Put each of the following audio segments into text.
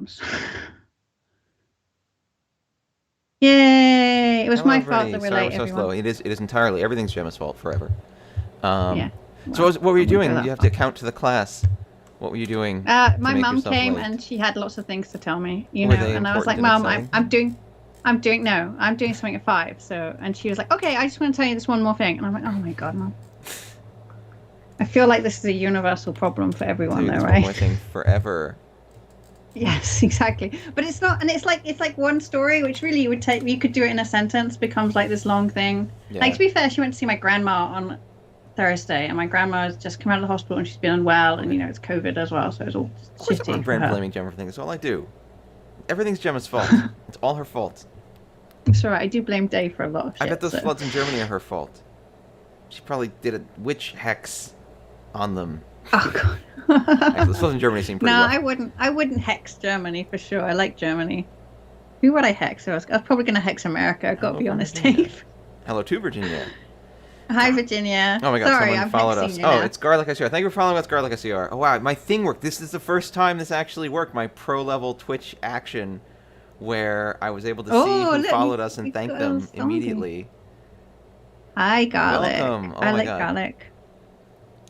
problems. Yay! It was Hello, my fault everybody. that we're Sorry we're late, so slow. everyone. It is entirely everything's Gemma's fault forever. Um, Yeah. so Well, what were I you wouldn't go doing? You that have to far. account to the class. What were you doing to My make mum yourself came late? and she had lots of things to tell me, Were they and I was important like, and Mum, exciting? I'm doing something at 5. So, and she was like, okay, I just want to tell you this one more thing. And I'm like, oh my God, Mum. I feel like this is a universal problem for I'll tell everyone you though, this one right? more thing forever. Yes, exactly. But it's not, and it's like one story, which really would take, you could do it in a sentence, becomes like this long thing. Like Yeah. to be fair, she went to see my grandma on Thursday, and my grandma has just come out of the hospital and she's been unwell, and Okay. it's COVID as well, so it's all Of course, I'm shitty for brand her. blaming Gemma for things. That's all I do. Everything's Gemma's fault. It's all her fault. It's all right. I do blame Dave for a lot of I bet shit. those So, floods in Germany are her fault. She probably did a witch hex on them. oh God. Actually, the floods in Germany seem No, pretty rough. I wouldn't. I wouldn't hex Germany for sure. I like Germany. Who would I hex? I was probably going to hex America. I've got to Hello be from honest, Virginia. Dave. Hello to Virginia. Hi, Virginia. Oh my god, Sorry, someone I'm followed hexing us. you Oh, now. it's Garlic ICR. Thank you for following us, Garlic ICR. Oh wow, my thing worked. This is the first time this actually worked. My pro level Twitch action where I was able to see Oh, who look, followed us and we thank got a little them zombie. immediately. Hi, garlic. Welcome. Oh I my like god. garlic.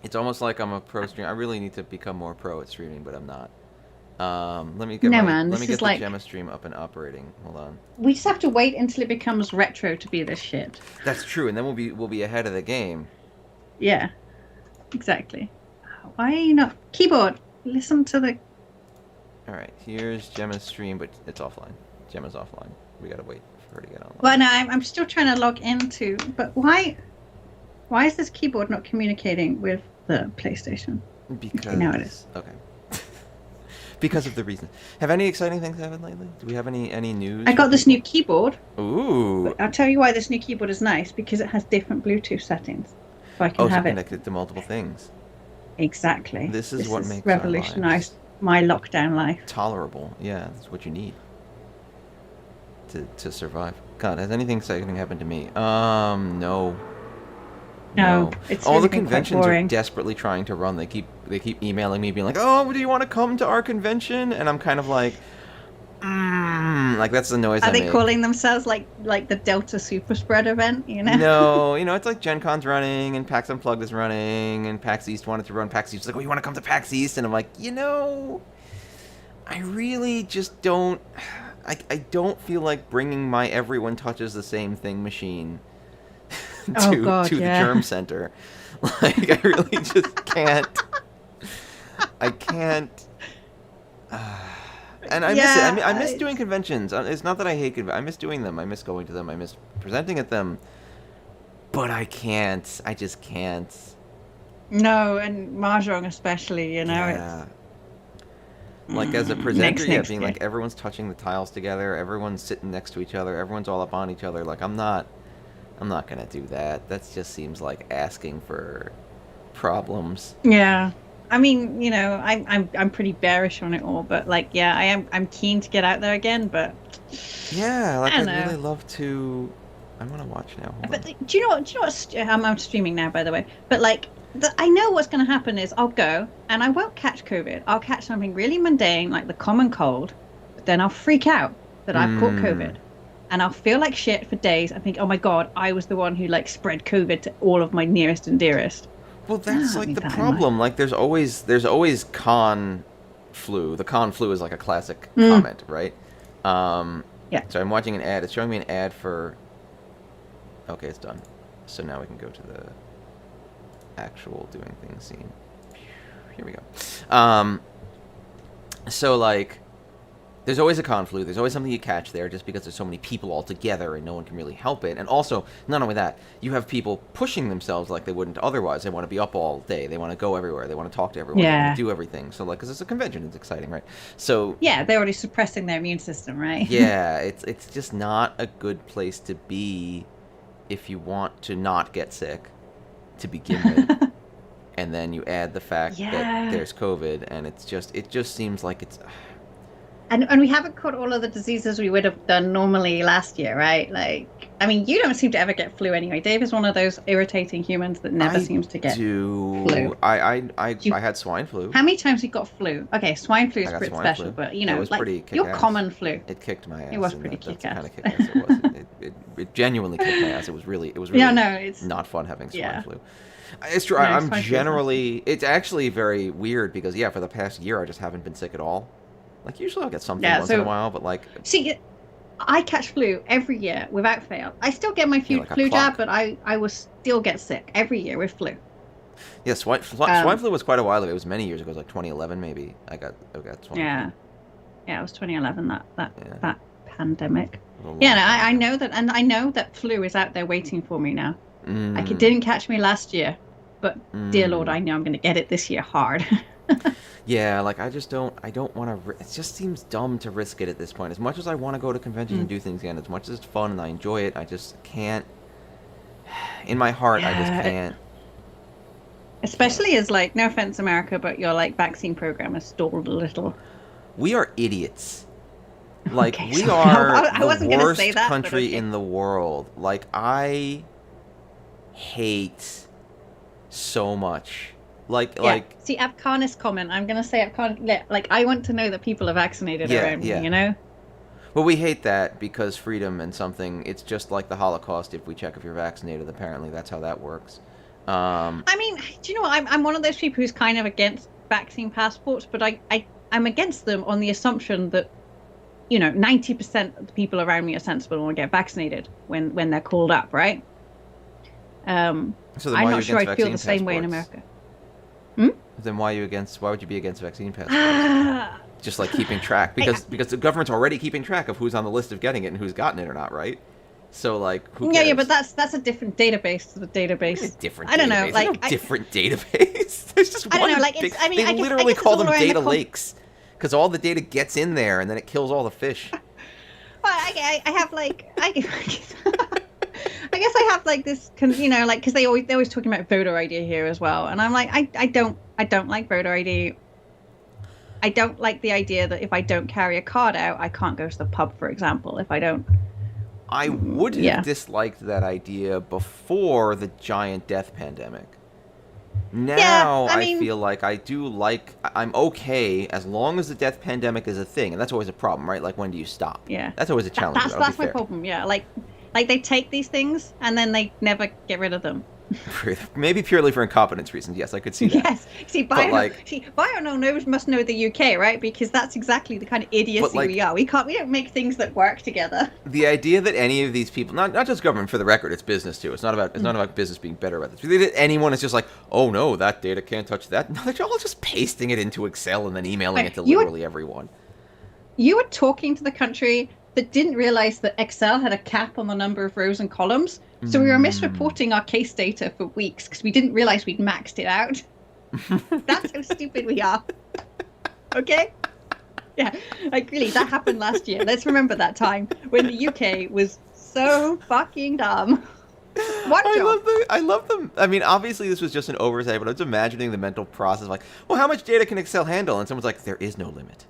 It's almost like I'm a pro streamer. I really need to become more pro at streaming, but I'm not. No, man, Let me this is get the like Gemma stream up and operating. Hold on. we just have to wait until it becomes retro to be this shit. That's true, and then we'll be ahead of the game. Yeah, exactly. Why are you not keyboard? Listen to the. All right, here's Gemma's stream, but it's offline. Gemma's offline. We gotta wait for her to get online. Well, no, I'm still trying to log into, but why? Why is this keyboard not communicating with the PlayStation? Okay, now it is. Okay. Because of the reason. Have any exciting things happened lately? Do we have any news I for got this people? new keyboard, Ooh. but I'll tell you why this new keyboard is nice because it has different Bluetooth settings, so I can Oh, so have it connected to multiple things. exactly. This is This what has makes our lives revolutionized my lockdown life. tolerable. Yeah, that's what you need to survive. God, has anything exciting happened to me? No. No, No. it's All really the been quite conventions are boring. desperately trying to run. They keep emailing me being like, "Oh, do you want to come to our convention?" And I'm kind of like, like that's the noise Are I they make. calling themselves like the Delta Super Spread event? No, it's like Gen Con's running and PAX Unplugged is running and PAX East wanted to run PAX East. Like, oh, you want to come to PAX East? And I'm like, I really just don't. I don't feel like bringing my everyone touches the same thing machine Oh to God, the yeah. germ center. Like, I really just can't. I can't. And I miss it. I Yeah, miss doing conventions. It's not that I hate I miss doing them. I miss going to them. I miss presenting at them. But I can't. I just can't. no, and Mahjong especially, it's Yeah. Like as a presenter, next yeah, next being year. like everyone's touching the tiles together, everyone's sitting next to each other, everyone's all up on each other. Like I'm not gonna do that. That just seems like asking for problems. Yeah. I mean, I'm pretty bearish on it all, but like, yeah, I'm keen to get out there again, but Yeah, like I don't I'd know. really love to. I want to watch now. Hold But on. do you know what? Do you know what? I'm streaming now, by the way. But like, I know what's going to happen is I'll go and I won't catch COVID. I'll catch something really mundane, like the common cold. But then I'll freak out that I've caught Mm. COVID, and I'll feel like shit for days. I think, oh my God, I was the one who like spread COVID to all of my nearest and dearest. Well, that's I like need the that in my. problem. Like, there's always con flu. The con flu is like a classic Mm, comment, right? Um, yeah. so I'm watching an ad. It's showing me an ad for. Okay, it's done. So now we can go to the actual doing things scene. Here we go. So like, there's always a conflu. There's always something you catch there, just because there's so many people all together and no one can really help it. And also, not only that, you have people pushing themselves like they wouldn't otherwise. They want to be up all day. They want to go everywhere. They want to talk to everyone. They want Yeah. to do everything. So like, because it's a convention, it's exciting, right? So Yeah, they're already suppressing their immune system, right? yeah, it's just not a good place to be if you want to not get sick to begin with. And then you add the fact that Yeah. there's COVID, and it just seems like And we haven't caught all of the diseases we would have done normally last year, right? Like, I mean, you don't seem to ever get flu anyway. Dave is one of those irritating humans that never seems to get flu. I had swine flu. How many times you got flu? Okay, swine flu is I got pretty swine special, flu. but you It know, was like pretty your kick-ass. common flu. It kicked my ass. It was and pretty that's kick-ass. kind of kick-ass it was. It genuinely kicked my ass. It was really Yeah, no, it's not fun having swine yeah. flu. It's true. No, I'm swine flu is generally. It's actually very weird because yeah, for the past year I just haven't been sick at all. Like usually I'll get something Yeah, once in a so while, but like see, I catch flu every year without fail. I still get my yeah, flu, like a flu clock. jab, but I will still get sick every year with flu. Yeah, swine flu was quite a while ago. It was many years ago. It was like 2011 maybe. I got swine Yeah, flu. yeah, it was 2011 Yeah. that pandemic. A long Yeah, no, time I ago. know that, and I know that flu is out there waiting for me now. Like it Mm, didn't catch me last year, but dear Lord, mm. I know I'm going to get it this year hard. Yeah, like I don't want to. It just seems dumb to risk it at this point. As much as I want to go to conventions and Mm. do things again, as much as it's fun and I enjoy it, I just can't. In my heart, I just Yeah, can't. Can't. especially as like, no offense, America, but your like vaccine program has stalled a little. We are idiots. Like Okay, we sorry, are I the wasn't going to say worst that, but country okay. in the world. Like I hate so much. Yeah. Like See, Afghanis comment. I'm going to say Afghan. Like, I want to know that people are vaccinated yeah, around me, yeah. you know? Well, we hate that because freedom and something. It's just like the Holocaust. If we check if you're vaccinated, apparently that's how that works. Um, I mean, do you know what? I'm one of those people who's kind of against vaccine passports, but I'm against them on the assumption that, you know, 90% of the people around me are sensible and will get vaccinated when they're called up, right? so then I'm why are you not sure I against feel vaccine the same way in passports? America. Hmm? Then why are you against? Why would you be against vaccine passports? Ah, Just like keeping track because the government's already keeping track of who's on the list of getting it and who's gotten it or not, right? So like, who yeah, cares? but that's a different database to the database. A different I don't know, database. like There's no different database. There's just I don't one know, like big. it's. I mean, They I guess literally it's call all them around the data lakes because all the data gets in there and then it kills all the fish. Well, I have like I guess I have like this, you know, like because they're always talking about voter ID here as well, and I'm like I don't like voter ID. I don't like the idea that if I don't carry a card out, I can't go to the pub, for example. If I don't, I would have yeah, disliked that idea before the giant death pandemic. yeah. Now I I mean, feel like I'm okay as long as the death pandemic is a thing, and that's always a problem, right? Like when do you stop? yeah, That's always a challenge. I'll be that's my fair. problem. Yeah, like they take these things and then they never get rid of them. Maybe purely for incompetence reasons. Yes, I could see that. Yes. But like, Bio must know the UK, right? Because that's exactly the kind of idiocy like, we are. We don't make things that work together. the idea that any of these people, not just government, for the record, it's business too. It's not about business being better about this. The idea that anyone is just like, oh no, that data can't touch that. No, they're all just pasting it into Excel and then emailing it to literally everyone. You were talking to the country that didn't realize that Excel had a cap on the number of rows and columns. So we were misreporting our case data for weeks because we didn't realize we'd maxed it out. That's how stupid we are. Okay? Yeah, like really, that happened last year. Let's remember that time when the UK was so fucking dumb. I love them. I mean, obviously this was just an oversight, but I was imagining the mental process like, well, how much data can Excel handle? And someone's like, there is no limit.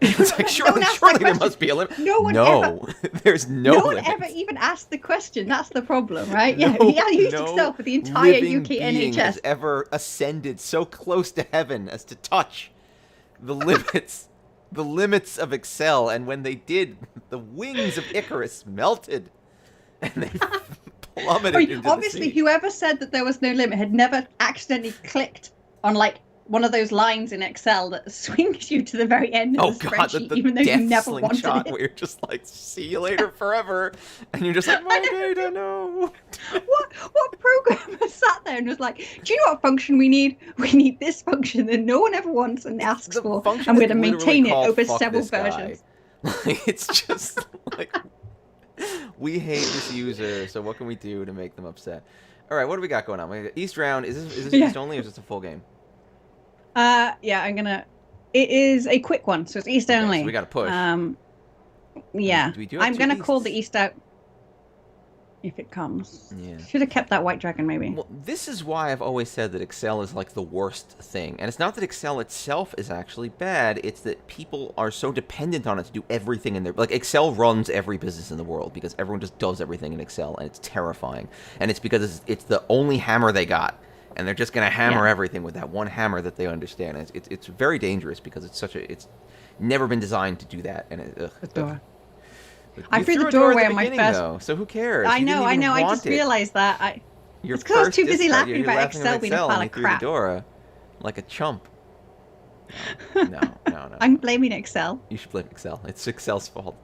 It's like, surely there must be a limit. There's no one limit. ever even asked the question. That's the problem, right? Yeah, No, he used no Excel for the entire living UK being NHS. has ever ascended so close to heaven as to touch the limits of Excel. And when they did, the wings of Icarus melted, and they plummeted into Obviously, the sea. whoever said that there was no limit had never accidentally clicked on like one of those lines in Excel that swings you to the very end of the spreadsheet, the even though you death never wanted slingshot it. where you're just like, see you later forever, and you're just like, my data, no. What programmer sat there and was like, do you know what function we need? We need this function that no one ever wants and asks The for. function I'm is going to literally maintain it called over "fuck several this guy." versions. Like, it's just like, we hate this user, so what can we do to make them upset? All right, what do we got going on? We got East round. Is this East only, or is this a full game? Yeah, it is a quick one, so it's East only. So we got to push. Yeah. Do we do have I'm two going to call Easts? the East out. if it comes. Yeah. Should have kept that white dragon, maybe. Well, this is why I've always said that Excel is like the worst thing. And it's not that Excel itself is actually bad, it's that people are so dependent on it to do everything in their... Like, Excel runs every business in the world because everyone just does everything in Excel, and it's terrifying. And it's because it's the only hammer they got. And they're just going to hammer everything with that one hammer that they understand. And it's very dangerous because it's never been designed to do that. And I threw the door away on my first. Though, so who cares? I know. I just realized that. It's because I was too busy laughing about Excel being a pile of crap. Threw the door like a chump. No. I'm blaming Excel. You should blame Excel. It's Excel's fault.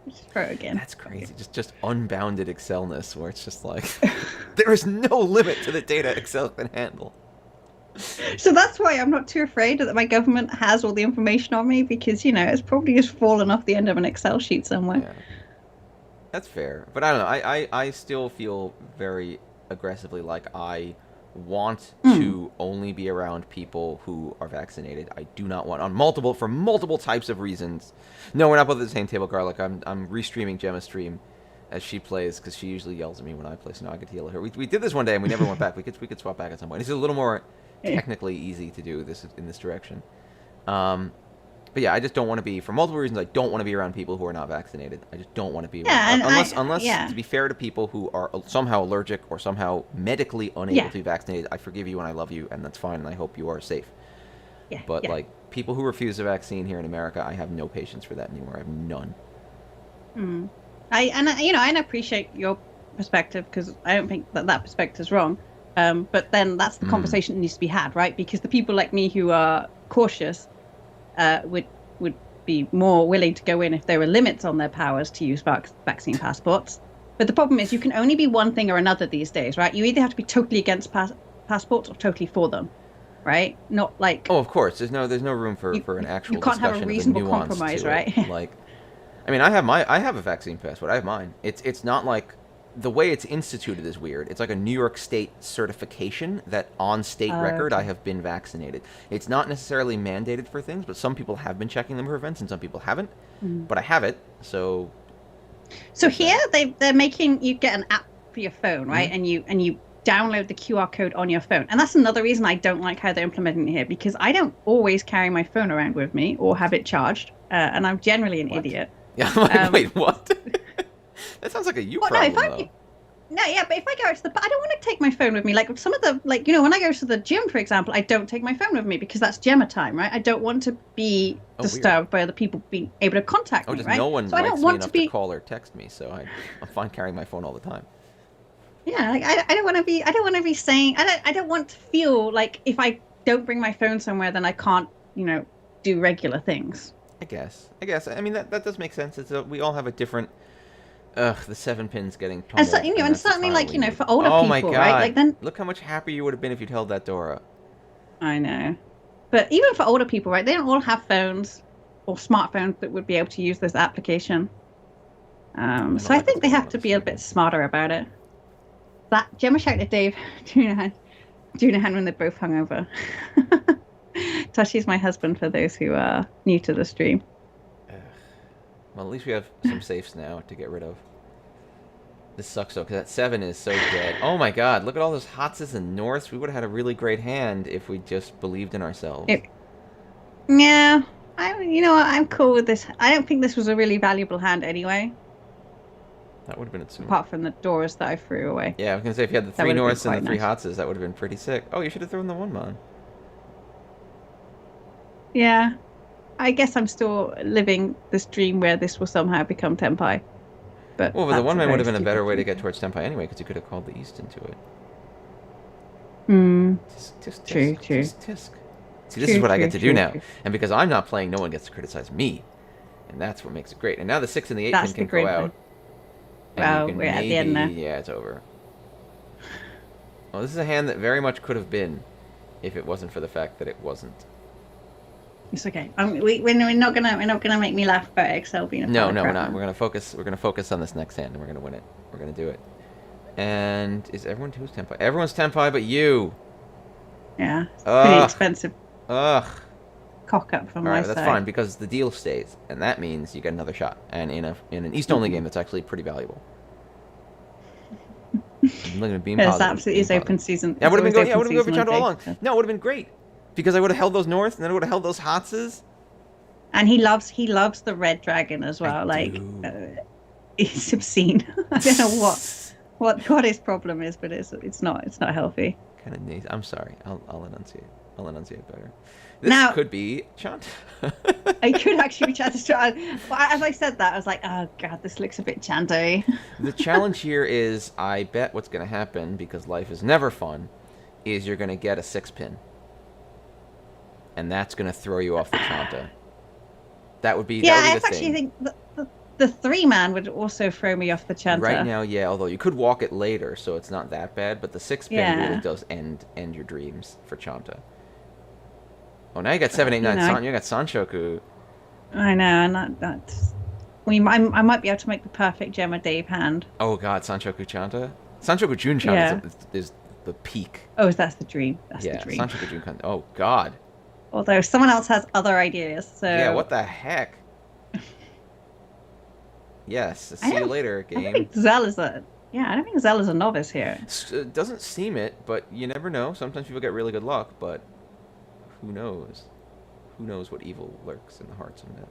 Just throw it again. That's crazy. Just unbounded Excelness, where it's just like there is no limit to the data Excel can handle. So that's why I'm not too afraid that my government has all the information on me, because, it's probably just fallen off the end of an Excel sheet somewhere. Yeah. That's fair. But I don't know. I still feel very aggressively like I want to only be around people who are vaccinated. I do not want for multiple types of reasons. No, we're not both at the same table, Garlic. I'm restreaming Gemma's stream as she plays, because she usually yells at me when I play, so now I get to yell at her. We did this one day and we never went back. We could swap back at some point. It's a little more technically easy to do this in this direction. But yeah, I just don't want to be, for multiple reasons, I don't want to be around people who are not vaccinated. I just don't want to be around, unless to be fair to people who are somehow allergic or somehow medically unable to be vaccinated. I forgive you and I love you, and that's fine, and I hope you are safe. But like people who refuse a vaccine here in America, I have no patience for that anymore. I have none. I appreciate your perspective, because I don't think that perspective is wrong. But then that's the conversation that needs to be had, right? Because the people like me who are cautious would be more willing to go in if there were limits on their powers to use vaccine passports. But the problem is you can only be one thing or another these days, right? You either have to be totally against passports or totally for them, right? Not like... Oh, of course. There's no room for an actual discussion. You can't have a reasonable compromise, right? Like, I mean, I have a vaccine passport. I have mine. It's not like... The way it's instituted is weird. It's like a New York State certification that on state record I have been vaccinated. It's not necessarily mandated for things, but some people have been checking them for events and some people haven't. But I have it, so... So here they're making you get an app for your phone, right? And you download the QR code on your phone. And that's another reason I don't like how they're implementing it here, because I don't always carry my phone around with me or have it charged, and I'm generally an idiot. Yeah, I'm like, wait, what? That sounds like a problem, though. No, yeah, but if I go out to I don't want to take my phone with me. Like some of the, when I go to the gym, for example, I don't take my phone with me because that's Gemma time, right? I don't want to be disturbed by other people being able to contact me, just right? No one so likes me enough to call or text me, so I'm fine carrying my phone all the time. Yeah, like I don't want to be saying, I don't want to feel like if I don't bring my phone somewhere, then I can't, do regular things. I guess. I mean, that does make sense. We all have a different... the 7 pins getting pummeled. And certainly, like, for older people, my God. right? Like, then... Look how much happier you would have been if you'd held that door up. I know. But even for older people, right, they don't all have phones or smartphones that would be able to use this application. So I think they have to be a bit smarter about it. That Gemma shouted at Dave, Dunahan when they're both hungover. Toshi's my husband, for those who are new to the stream. Well, at least we have some safes now to get rid of. This sucks, though, because that 7 is so dead. Oh, my God. Look at all those Hotses and Norths. We would have had a really great hand if we just believed in ourselves. Yeah. I'm cool with this. I don't think this was a really valuable hand anyway. That would have been it soon. Apart from the doors that I threw away. Yeah, I was going to say, if you had the 3 Norths and the 3 Hotses, that would have been pretty sick. Oh, you should have thrown the 1-man. Yeah. I guess I'm still living this dream where this will somehow become Tenpai. But the 1-man would have been a better way to get towards Tenpai anyway, because you could have called the East into it. Tisk. True. Tisk. See, this is what I get to do now. And because I'm not playing, no one gets to criticize me. And that's what makes it great. And now the 6 and the 8 pin can go out. Well, we're at the end now. Yeah, it's over. Well, this is a hand that very much could have been, if it wasn't for the fact that it wasn't. It's okay. We're not gonna make me laugh about Excel being a No, we're not. We're gonna focus on this next hand, and we're gonna win it. We're gonna do it. And is everyone who's Tenpai? Everyone's Tenpai, but you. Yeah, it's pretty expensive. Ugh. Cock up from my side. That's fine because the deal stays, and that means you get another shot. And in an East only game, that's actually pretty valuable. I'm looking at being It's positive. absolutely Being is open positive. season. Yeah, I It's would have been always going. Yeah, I open would have been going season for Chandra all on along. Dave. No, it would have been great because I would have held those north, and then I would have held those Hatzes. And he loves the red dragon as I well. Like, do. it's obscene. I don't know what his problem is, but it's not healthy. Kind of nice. I'm sorry. I'll enunciate. I'll enunciate better. This Now, could be Chant. I could actually be chatting to. As I said that, I was like, oh god, this looks a bit chanto. The challenge here is, I bet what's going to happen, because life is never fun, is you're going to get a 6-pin. And that's going to throw you off the Chanta. That would be Yeah, that I would be the actually thing. think the 3-man would also throw me off the chanta. Right now, yeah, although you could walk it later, so it's not that bad, but the 6-pin Yeah. really does end your dreams for Chanta. Oh, now you got 7, 8, 9 you got Sanchoku. I know, and that's. I might be able to make the perfect Gemma Dave hand. Oh god, Sanchoku Chanta? Sanchoku Jun Chanta is the peak. Oh, that's the dream. That's the Yeah, dream. Sanchoku Jun Chanta. Oh god. Although someone else has other ideas, so. Yeah, what the heck? Yes, see you later, I don't game. think Zell is a. Yeah, I don't think Zell is a novice here. It doesn't seem it, but you never know. Sometimes people get really good luck, but who knows? Who knows what evil lurks in the hearts of men?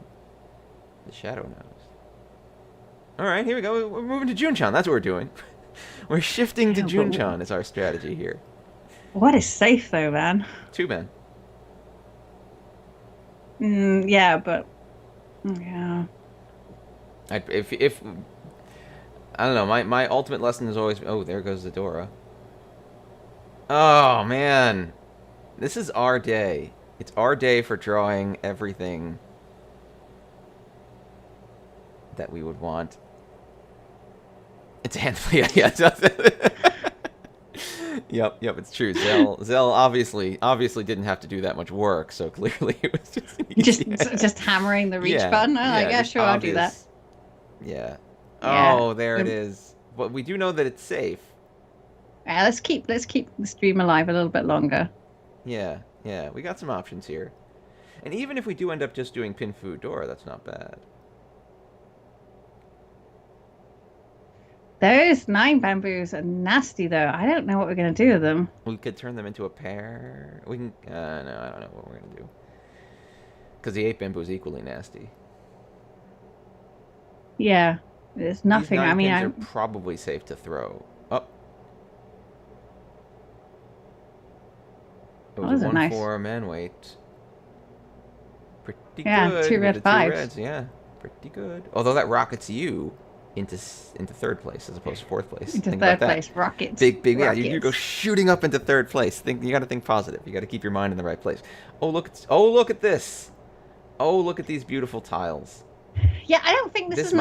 The shadow knows. Alright, here we go. We're moving to Junchan. That's what we're doing. We're shifting to Junchan is our strategy here. What is safe, though, man? 2 men. Yeah, but. Yeah. If I don't know, my ultimate lesson is always, oh, there goes the Dora. Oh man, this is our day. It's our day for drawing everything that we would want. It's a handful. Yeah. Yep, it's true. Zell obviously didn't have to do that much work, so clearly it was just hammering the reach button. Yeah, sure, I'll do that. Yeah. Oh, there it is. But we do know that it's safe. Yeah, let's keep the stream alive a little bit longer. Yeah, we got some options here. And even if we do end up just doing pin food door, that's not bad. Those 9 bamboos are nasty, though. I don't know what we're going to do with them. We could turn them into a pair. We can... no, I don't know what we're going to do. Because the 8 bamboo is equally nasty. Yeah, there's nothing. These 9 I mean, pins are probably safe to throw. Oh. It was a 1-4 man weight. Pretty good. 2 red 5s. 2 reds, yeah. Pretty good. Although that rockets you into 3rd place as opposed to 4th place. Into think 3rd place, rockets. Big, yeah. You go shooting up into 3rd place. You got to think positive. You got to keep your mind in the right place. Oh look at this. Oh look at these beautiful tiles. Yeah, I don't think this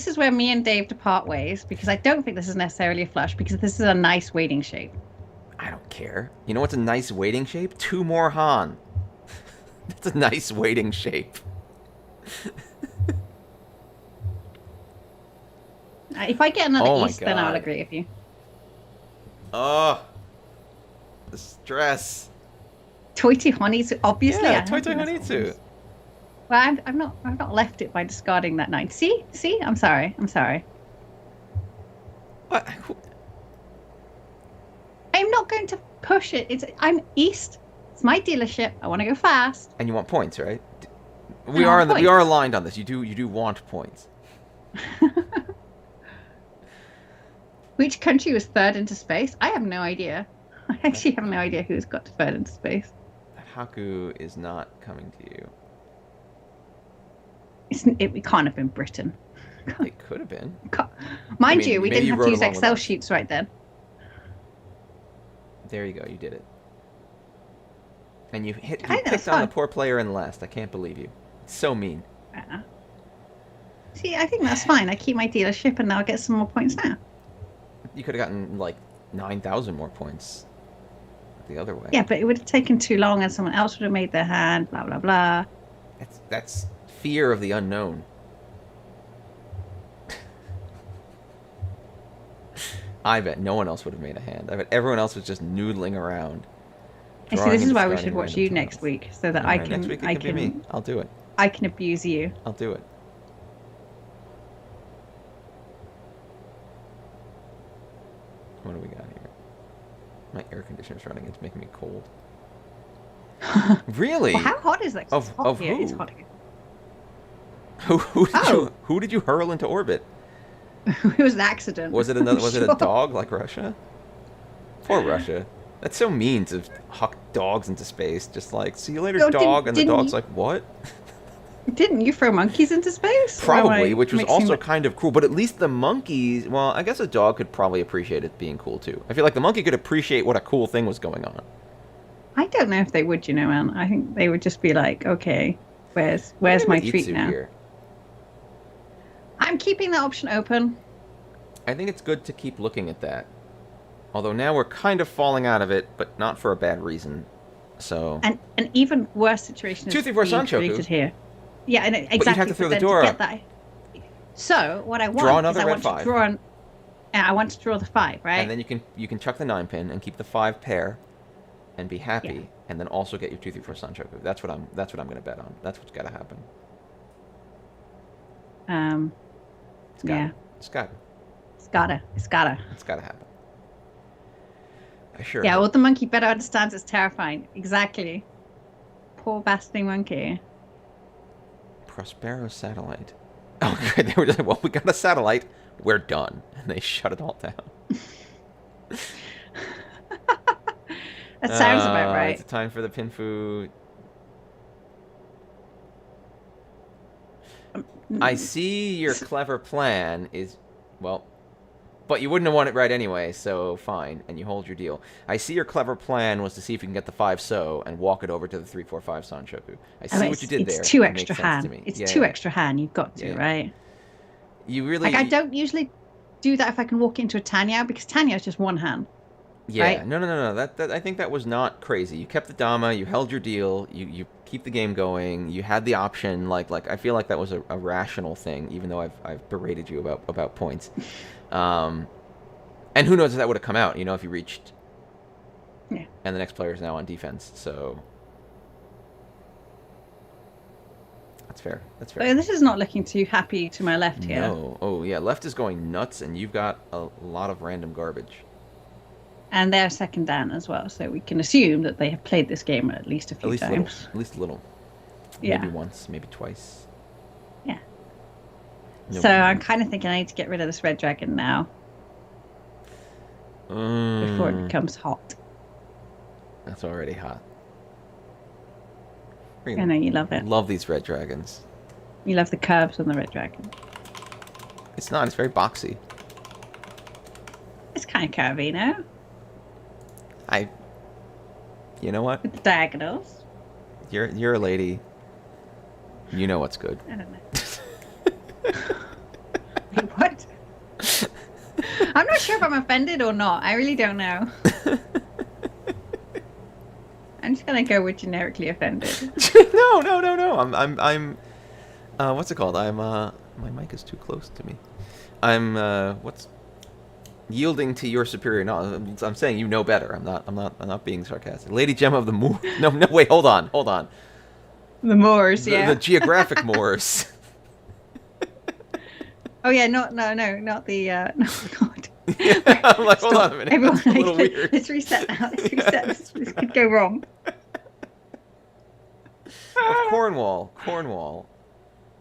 is where me and Dave depart ways, because I don't think this is necessarily a flush, because this is a nice waiting shape. I don't care. You know what's a nice waiting shape? 2 more Han. That's a nice waiting shape. If I get another east, then I'll agree with you. Oh, the stress. Toiti Honitsu, obviously. Yeah, Toiti Honitsu. Well, I've not left it by discarding that 9. See, I'm sorry. What? I'm not going to push it. I'm east. It's my dealership. I want to go fast. And you want points, right? We are aligned on this. You do want points. Which country was 3rd into space? I have no idea. I actually have no idea who's got 3rd into space. Haku is not coming to you. It can't have been Britain. It could have been. Mind you, we didn't have to use Excel sheets right then. There you go. You did it. And you picked on the poor player in last. I can't believe you. It's so mean. See, I think that's fine. I keep my dealership and now I get some more points now. You could have gotten like 9,000 more points the other way. Yeah, but it would have taken too long and someone else would have made their hand, blah, blah, blah. That's fear of the unknown. I bet no one else would have made a hand. I bet everyone else was just noodling around. See, this is why we should watch you next week, so that next week it can be me. I'll do it. I can abuse you. I'll do it. What do we got here? My air conditioner's running. It's making me cold. Really? Well, how hot is that? Of here. who? It's hot here. Who did you hurl into orbit? It was an accident. Was it another? Was it a dog like Russia? Poor Russia. That's so mean to huck dogs into space. Just like, see you later, dog, and the dog's like, what? Didn't you throw monkeys into space? Probably, which was also kind of cool. But at least the monkeys, well, I guess a dog could probably appreciate it being cool too. I feel like the monkey could appreciate what a cool thing was going on. I don't know if they would, man. I think they would just be like, okay, where's my treat now? Here. I'm keeping that option open. I think it's good to keep looking at that. Although now we're kind of falling out of it, but not for a bad reason. So an even worse situation is 2, 3, 4 Sanchoku here. Yeah, and exactly. But you have to throw the door up. So what I want draw another is red 5. I want to draw the 5, right? And then you can chuck the 9 pin and keep the 5 pair, and be happy, and then also get your 2, 3, 4 Sanchoku. That's what I'm going to bet on. That's what's got to happen. It's gotta happen. I sure. Yeah, what the monkey better understands is terrifying. Exactly. Poor bastard monkey. Prospero satellite. Oh, good. They were just like, well, we got a satellite. We're done. And they shut it all down. That sounds about right. It's time for the Pinfu. I see your clever plan is, well, but you wouldn't have won it right anyway, so fine, and you hold your deal. I see your clever plan was to see if you can get the 5 so and walk it over to the 3, 4, 5 Sanchoku. I see what you did there. It's 2 extra hand. It's 2 extra hand. You've got to, right? You really. Like, I don't usually do that if I can walk into a Tanya, because Tanya is just 1 hand. Yeah, right? No. That I think that was not crazy. You kept the Dama, you held your deal, you keep the game going. You had the option. Like I feel like that was a rational thing, even though I've berated you about points. And who knows if that would have come out? If you reached. Yeah. And the next player is now on defense, so. That's fair. That's fair. But this is not looking too happy to my left here. No. Oh yeah, left is going nuts, and you've got a lot of random garbage. And they're second down as well, so we can assume that they have played this game at least a few times. At least a little. Yeah. Maybe once, maybe twice. Yeah. No so I'm kind of thinking I need to get rid of this red dragon now. Before it becomes hot. That's already hot. I know you love it. Love these red dragons. You love the curves on the red dragon. It's not. It's very boxy. It's kind of curvy, no? You know what? With the diagonals. You're a lady. You know what's good. I don't know. Wait, what? I'm not sure if I'm offended or not. I really don't know. I'm just gonna go with generically offended. No. I'm. What's it called? My mic is too close to me. I'm. Yielding to your superior knowledge. I'm saying you know better. I'm not being sarcastic. Lady Gemma of the Moor. No. Wait. Hold on. The Moors, yeah. The geographic Moors. Oh yeah, not the. Oh God. Yeah, I'm like, hold on a minute. Everyone, that's a little weird. Let's reset now. Let's reset. This could go wrong. Cornwall.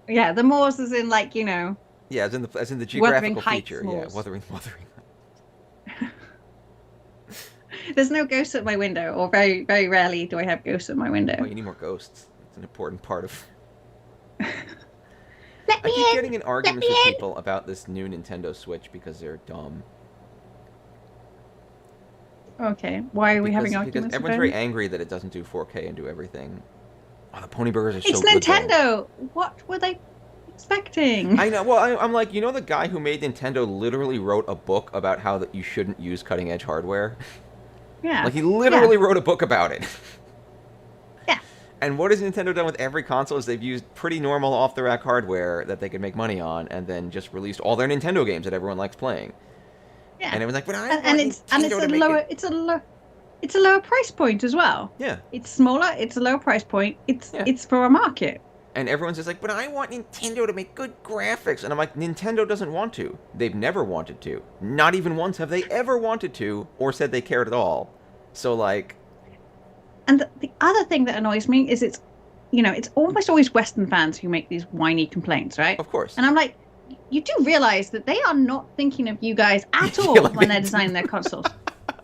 Yeah, the Moors is in Yeah, as in the geographical feature. Moors. Yeah, wuthering. There's no ghosts at my window, or very, very rarely do I have ghosts at my window. Oh, you need more ghosts. It's an important part of. Let me I keep in. getting in arguments with people about this new Nintendo Switch because they're dumb. Okay, why are we having arguments? Because everyone's very angry that it doesn't do 4K and do everything. Oh, the pony burgers are so good. It's Nintendo. Though. What were they expecting? I know. Well, I'm like, the guy who made Nintendo literally wrote a book about how that you shouldn't use cutting edge hardware. Yeah. Like he literally wrote a book about it. Yeah. And what has Nintendo done with every console is they've used pretty normal off-the-rack hardware that they could make money on, and then just released all their Nintendo games that everyone likes playing. Yeah. And it was like, but it's a lower price point as well. Yeah. It's smaller. It's a lower price point. It's for a market. And everyone's just like, but I want Nintendo to make good graphics. And I'm like, Nintendo doesn't want to. They've never wanted to. Not even once have they ever wanted to or said they cared at all. So, like... And the other thing that annoys me is it's almost always Western fans who make these whiny complaints, right? Of course. And I'm like, you do realize that they are not thinking of you guys at all like when they're designing their consoles.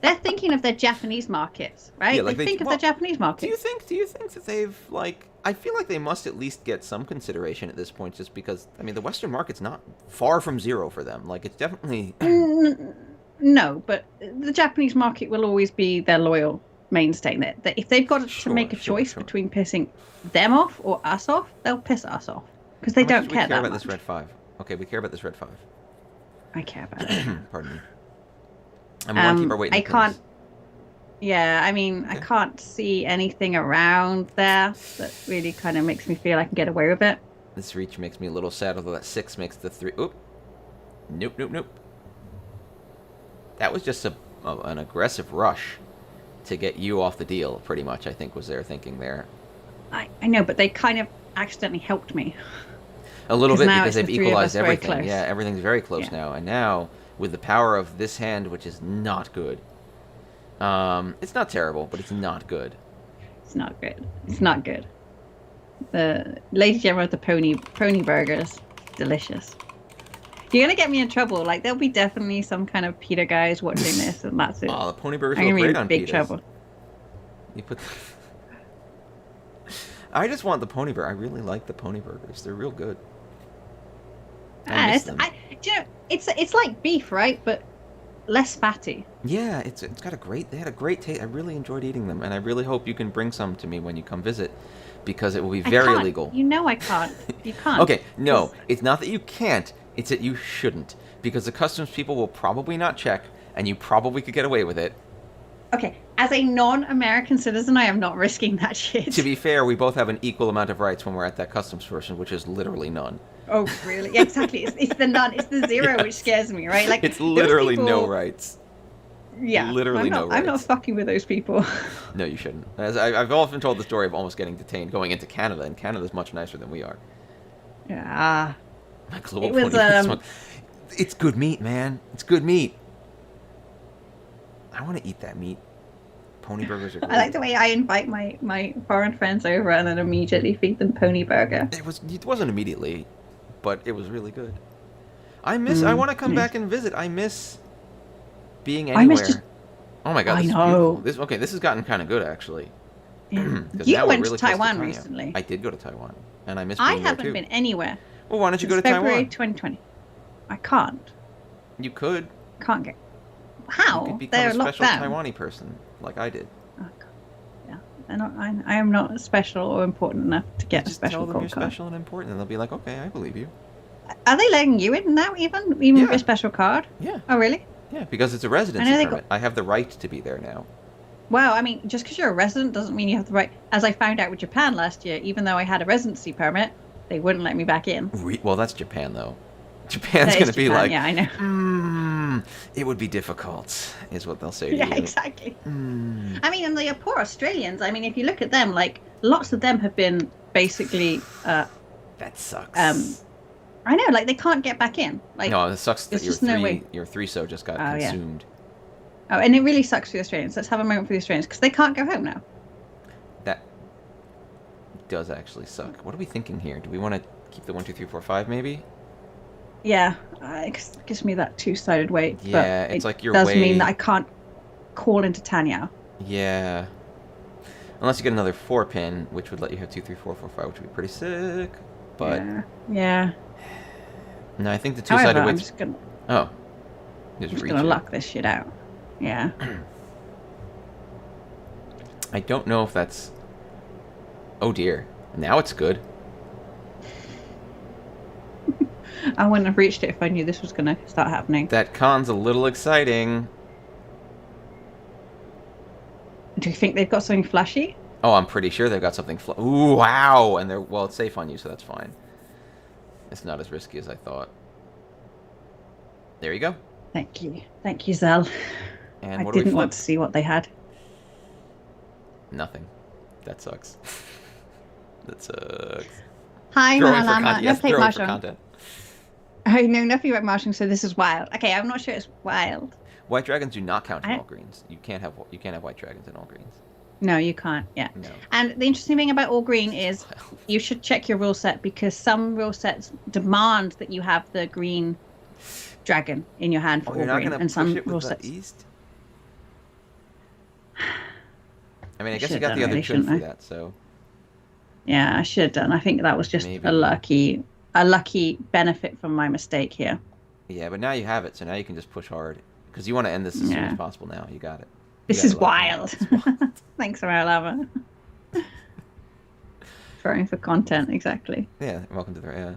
They're thinking of their Japanese markets, right? Yeah, like they think of their Japanese markets. Do you think that they've, like... I feel like they must at least get some consideration at this point just because, I mean, the Western market's not far from zero for them. Like, it's definitely... No, but the Japanese market will always be their loyal mainstay. That if they've got to make a choice between pissing them off or us off, they'll piss us off. Because they don't care that much. We care about this Red 5. Okay, we care about this Red 5. I care about it. Pardon me. And we want to keep our weight in the can't... Yeah, I mean, okay. I can't see anything around there that really kind of makes me feel I can get away with it. This reach makes me a little sad, although that 6 makes the 3... Oop. Nope. That was just an aggressive rush to get you off the deal, pretty much, I think, was their thinking there. I know, but they kind of accidentally helped me. A little bit, because they've equalized everything. Yeah, everything's very close now. And now, with the power of this hand, which is not good... it's not terrible, but it's not good. It's not good. The Lady Gemma with the pony burgers, delicious. You're gonna get me in trouble. Like there'll be definitely some kind of PETA guys watching this, and that's it. Oh, the pony burgers look great on big trouble. You put. I just want the pony burger. I really like the pony burgers. They're real good. It's like beef, right? But less fatty. Yeah, it's got they had a great taste. I really enjoyed eating them, and I really hope you can bring some to me when you come visit, because it will be very illegal. You know I can't. You can't. Okay, no, it's not that you can't, it's that you shouldn't, because the customs people will probably not check, and you probably could get away with it. Okay, as a non-American citizen, I am not risking that shit. To be fair, we both have an equal amount of rights when we're at that customs person, which is literally none. Oh, really? Yeah, exactly. It's the none. It's the zero, yes. Which scares me, right? Like it's literally no rights. Yeah, literally no rights. I'm not fucking with those people. No, you shouldn't. As I've often told the story of almost getting detained going into Canada, and Canada's much nicer than we are. Yeah. My global pony. It's good meat, man. It's good meat. I want to eat that meat. Pony burgers are great. I like the way I invite my foreign friends over and then immediately feed them pony burger. It wasn't immediately, but it was really good. I want to come back and visit. I miss being anywhere. Oh my god, this is beautiful. This has gotten kind of good actually. Yeah. You went to Taiwan recently. I did go to Taiwan, and I miss being there too. I haven't been anywhere. Well, why don't you go to February Taiwan? 2020. I can't. You could. Can't get. How? You could become a special Taiwanese person, like I did. Oh, God. Yeah. I am not special or important enough to get a special call card. Just tell them you're special and important, and they'll be like, okay, I believe you. Are they letting you in now, even with a special card? Yeah. Oh, really? Yeah, because it's a residency permit. I have the right to be there now. Well, I mean, just because you're a resident doesn't mean you have the right. As I found out with Japan last year, even though I had a residency permit, they wouldn't let me back in. Well, that's Japan, though. Japan's going to be like, yeah, I know. It would be difficult, is what they'll say to you. Yeah, exactly. I mean, and the poor Australians, I mean, if you look at them, like, lots of them have been basically... that sucks. I know, like, they can't get back in. Like, no, it sucks that your 3-so just got consumed. Yeah. Oh, and it really sucks for the Australians. Let's have a moment for the Australians, because they can't go home now. That does actually suck. What are we thinking here? Do we want to keep the 1, 2, 3, 4, 5, maybe? Yeah, it gives me that two-sided weight. Yeah, but it's like your way... does mean that I can't call into Tanya. Yeah. Unless you get another 4-pin, which would let you have 2, 3, 4, 4, 5, which would be pretty sick. But... Yeah. No, I think the two-sided weight's... I'm just gonna luck this shit out. Yeah. I don't know if that's... Oh dear. Now it's good. I wouldn't have reached it if I knew this was going to start happening. That con's a little exciting. Do you think they've got something flashy? Oh, I'm pretty sure they've got something Ooh, wow! And it's safe on you, so that's fine. It's not as risky as I thought. There you go. Thank you. Thank you, Zell. And I didn't want to see what they had. Nothing. That sucks. That sucks. Hi, Throwing for Malama. content. No, Yes, play throwing for Mahjong. content. I know nothing about Mahjong, so this is wild. Okay, I'm not sure it's wild. White dragons do not count in I, all greens. You can't have white dragons in all greens. no, you can't. Yeah. No. And the interesting thing about all green is you should check your rule set because some rule sets demand that you have the green dragon in your hand for Oh, all you're not green, gonna and push some it rule with the sets. east? I mean, I I guess you should got have the done, other really, twin shouldn't for I? that, so Yeah, I should have done. I think that was just maybe. a lucky benefit from my mistake here. Yeah, but now you have it, so now you can just push hard because you want to end this as soon as Yeah. possible. Now you got it. You This got is it locked in. wild. It's wild. Thanks, Lava. Throwing for content, exactly. Yeah, welcome to the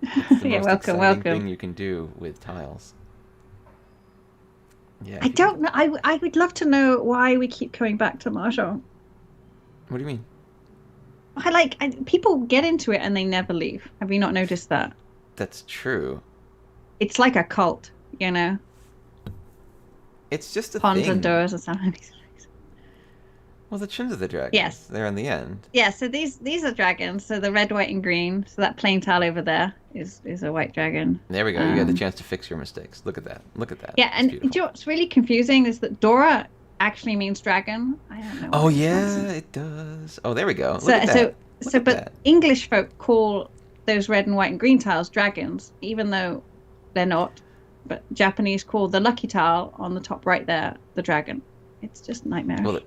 It's the Yeah, most welcome, exciting welcome. thing you can do with tiles. Yeah. I don't know. I would love to know why we keep coming back to Mahjong. What do you mean? People get into it and they never leave. Have you not noticed that? That's true. It's like a cult, you know? It's just a Ponds thing. and doors and something. Well, the chins of the dragons. Yes. They're in the end. Yeah, so these are dragons. So the red, white, and green. So that plain tile over there is a white dragon. There we go. You got the chance to fix your mistakes. Look at that. Look at that. Yeah, It's and beautiful. you know what's really confusing is that Dora actually means dragon. I don't know. Oh what yeah, nonsense. it does. Oh, there we go. Look So at that. Look at but that. English folk call those red and white and green tiles dragons, even though they're not. But Japanese call the lucky tile on the top right there the dragon. It's just nightmarish. Well,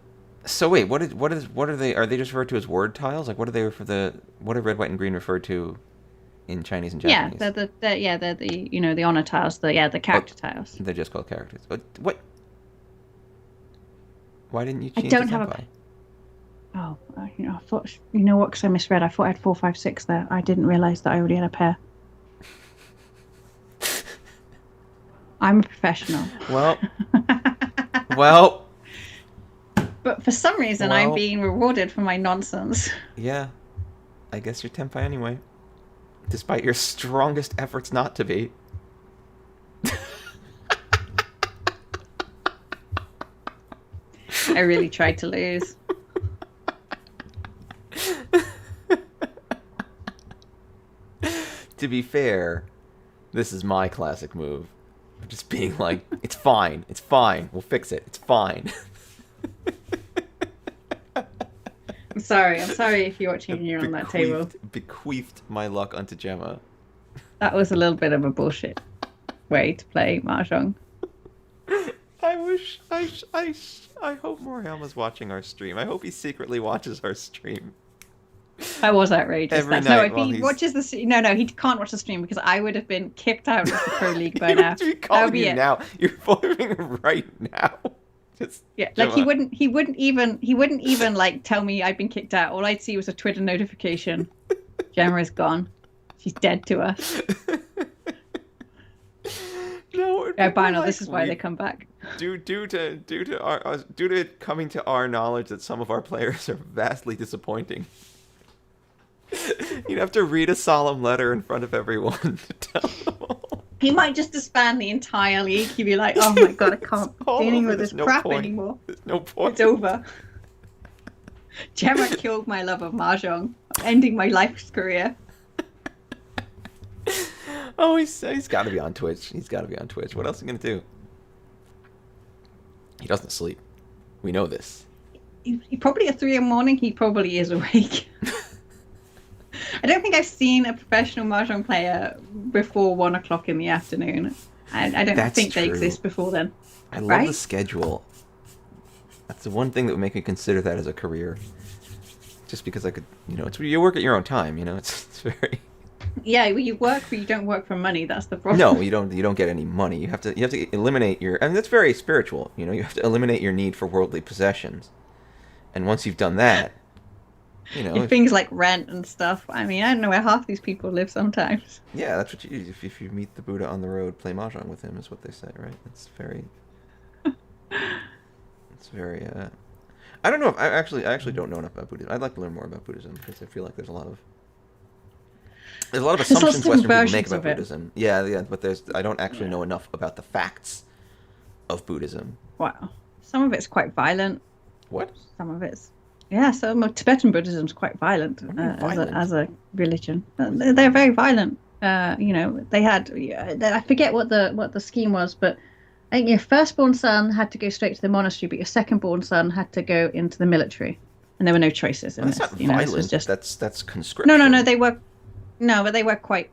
so wait, what are they? Are they just referred to as word tiles? Like, what are they what are red, white, and green referred to in Chinese and yeah, Japanese? they're the the honor tiles, the character tiles. They're just called characters. What? Why didn't you I change don't the have senpai? I thought because I misread. I thought I had 4, 5, 6 there. I didn't realize that I already had a pair. I'm a professional. Well. But for some reason, I'm being rewarded for my nonsense. Yeah, I guess you're tenpai anyway, despite your strongest efforts not to be. I really tried to lose. To be fair, this is my classic move. Just being like, it's fine, we'll fix it, it's fine. I'm sorry if you're watching and you're on that table. Bequeathed my luck unto Gemma. That was a little bit of a bullshit way to play Mahjong. I hope Morhelma's watching our stream. I hope he secretly watches our stream. That was outrageous. Every No, night if while he he's- watches the no, he can't watch the stream because I would have been kicked out of the Pro League by He now. would be That would calling be you it. now. You're following right now. Just Yeah, like Gemma. he wouldn't even like tell me I'd been kicked out. All I'd see was a Twitter notification. Gemma is gone. She's dead to us. No, it'd Yeah, be Bino, like this is why they come back. due to coming to our knowledge that some of our players are vastly disappointing. You'd have to read a solemn letter in front of everyone to tell them all. He might just disband the entire league. He'd be like, "Oh my god, I can't It's all dealing over, with there's this no crap point. anymore. There's no point. It's over." Gemma killed my love of Mahjong, ending my life's career. Oh, he's got to be on Twitch. He's got to be on Twitch. What else is he gonna do? He doesn't sleep. We know this. He probably at 3 in the morning. He probably is awake. I don't think I've seen a professional Mahjong player before 1 o'clock in the afternoon. I don't That's think they true. exist before then. I love Right? the schedule. That's the one thing that would make me consider that as a career. Just because I could, it's you work at your own time. It's very. Yeah, well, you work, but you don't work for money. That's the problem. No, you don't. You don't get any money. You have to eliminate your, and that's very spiritual. You have to eliminate your need for worldly possessions, and once you've done that, And things like rent and stuff. I mean, I don't know where half these people live sometimes. yeah, that's what you. If you meet the Buddha on the road, play mahjong with him, is what they say, right? It's very. It's very. I don't know. I actually don't know enough about Buddhism. I'd like to learn more about Buddhism because I feel like there's a lot of There's lots assumptions of Western people make versions about of it. Buddhism. Yeah, but I don't actually know enough about the facts of Buddhism. Wow. Some of it's quite violent. What? Some of it's Yeah, so Tibetan Buddhism is quite violent as a religion. They're very violent. They had I forget what the scheme was, but I think your firstborn son had to go straight to the monastery, but your secondborn son had to go into the military, and there were no choices in That's this. not This was violent. just That's conscription. no. But they were quite.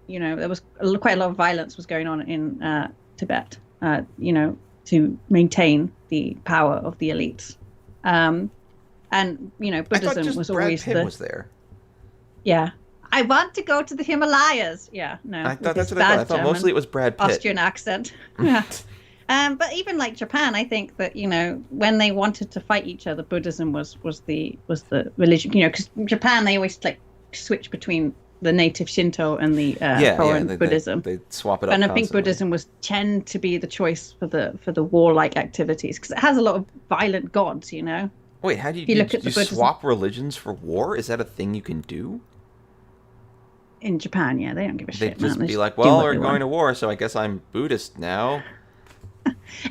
There was quite a lot of violence was going on in Tibet. To maintain the power of the elites. And Buddhism was Brad always Pitt was there. Yeah. I want to go to the Himalayas. Yeah, no. I thought that's what I thought. I thought mostly it was Brad Pitt. Austrian accent. Yeah. But even like Japan, I think that when they wanted to fight each other, Buddhism was the religion. Because Japan they always like switch between the native Shinto and the foreign Buddhism. They swap it up. And I think Buddhism tend to be the choice for the warlike activities because it has a lot of violent gods. Wait, how do you look at the Buddhism? Swap religions for war? Is that a thing you can do? In Japan, yeah, they don't give a shit. They just be like, well, we're going to war, so I guess I'm Buddhist now.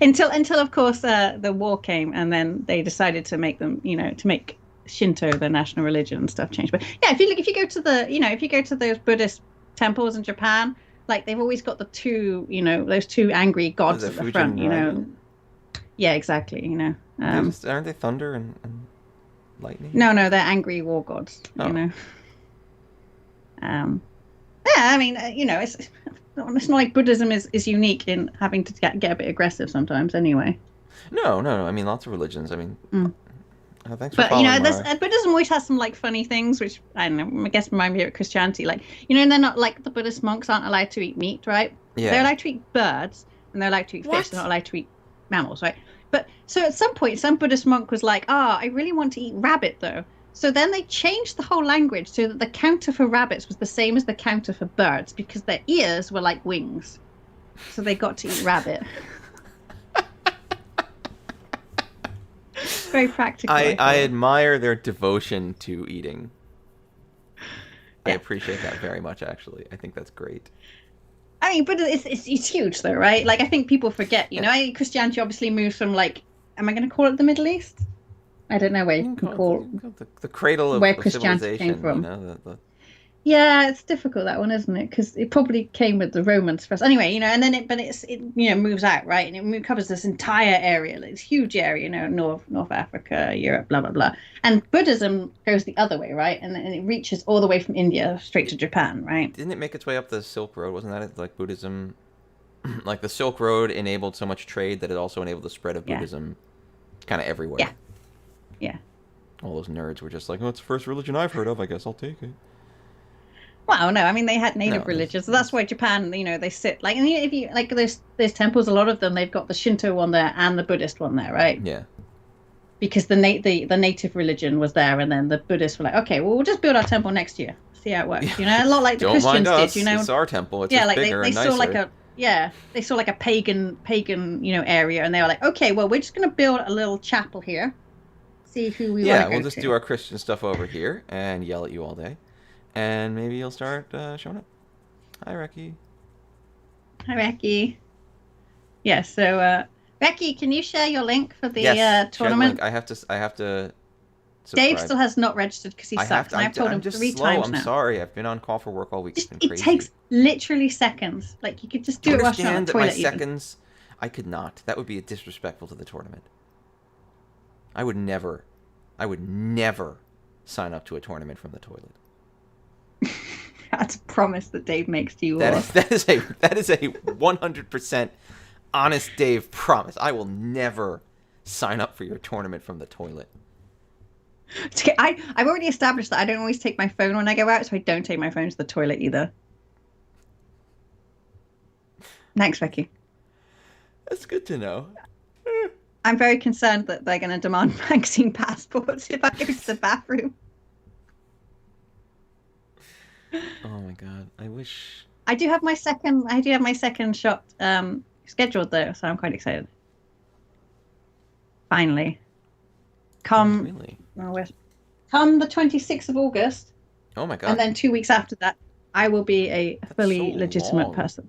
until of course the war came, and then they decided to make them, to make Shinto their national religion and stuff changed. But yeah, if you go to if you go to those Buddhist temples in Japan, like they've always got the two, those two angry gods at the front, Yeah, exactly. Aren't they thunder and lightning? No, they're angry war gods. Yeah, I mean, it's not like Buddhism is unique in having to get a bit aggressive sometimes. Anyway. No. I mean, lots of religions. I mean. Thanks for but Buddhism always has some like funny things, which I don't know. I guess remind me of Christianity. Like and they're not like the Buddhist monks aren't allowed to eat meat, right? Yeah. They're allowed to eat birds and they're allowed to eat fish. They're not allowed to eat mammals, right? But so at some point, some Buddhist monk was like, I really want to eat rabbit though. So then they changed the whole language so that the counter for rabbits was the same as the counter for birds because their ears were like wings. So they got to eat rabbit. Very practical. I admire their devotion to eating. Yeah. I appreciate that very much, actually. I think that's great. I mean, but it's huge, though, right? Like, I think people forget, Christianity obviously moves from, like, am I going to call it the Middle East? I don't know where you can call the cradle of where Christianity came from. Yeah, it's difficult, that one, isn't it? Because it probably came with the Romans first. Anyway, and then it moves out, right? And it covers this entire area, like this huge area, North Africa, Europe, blah, blah, blah. And Buddhism goes the other way, right? And it reaches all the way from India straight to Japan, right? Didn't it make its way up the Silk Road? Wasn't that it? Like Buddhism, like the Silk Road enabled so much trade that it also enabled the spread of Buddhism kind of everywhere. Yeah. Yeah. All those nerds were just like, it's the first religion I've heard of. I guess I'll take it. Well, no, I mean they had native religions. So that's why Japan, they sit like, and if you like those temples, a lot of them they've got the Shinto one there and the Buddhist one there, right? Yeah. Because the native religion was there, and then the Buddhists were like, okay, well we'll just build our temple next year, see how it works. A lot like the Christians did. It's our temple. It's just bigger and nicer. They saw like a pagan area, and they were like, okay, well we're just gonna build a little chapel here, see who we want to go to. We'll just do our Christian stuff over here and yell at you all day. And maybe you'll start showing up. Hi, Riichi. Hi, Riichi. Yeah, so, Riichi, can you share your link for the tournament? Share the link. I have to subscribe. Dave still has not registered because he sucks, and I've told him 3 times now. I'm sorry. I've been on call for work all week. It's been crazy. It takes literally seconds. Like, you could just do it while you're on the toilet. Seconds, I could not. That would be disrespectful to the tournament. I would never sign up to a tournament from the toilet. That's a promise that Dave makes to you all. That is a 100% honest Dave promise. I will never sign up for your tournament from the toilet. I've already established that I don't always take my phone when I go out, so I don't take my phone to the toilet either. Thanks, Riichi. That's good to know. I'm very concerned that they're going to demand vaccine passports if I go to the bathroom. Oh my god! I wish. I do have my second shot scheduled though, so I'm quite excited. Finally, come the 26th of August. Oh my god! And then 2 weeks after that, I will be a fully legitimate person.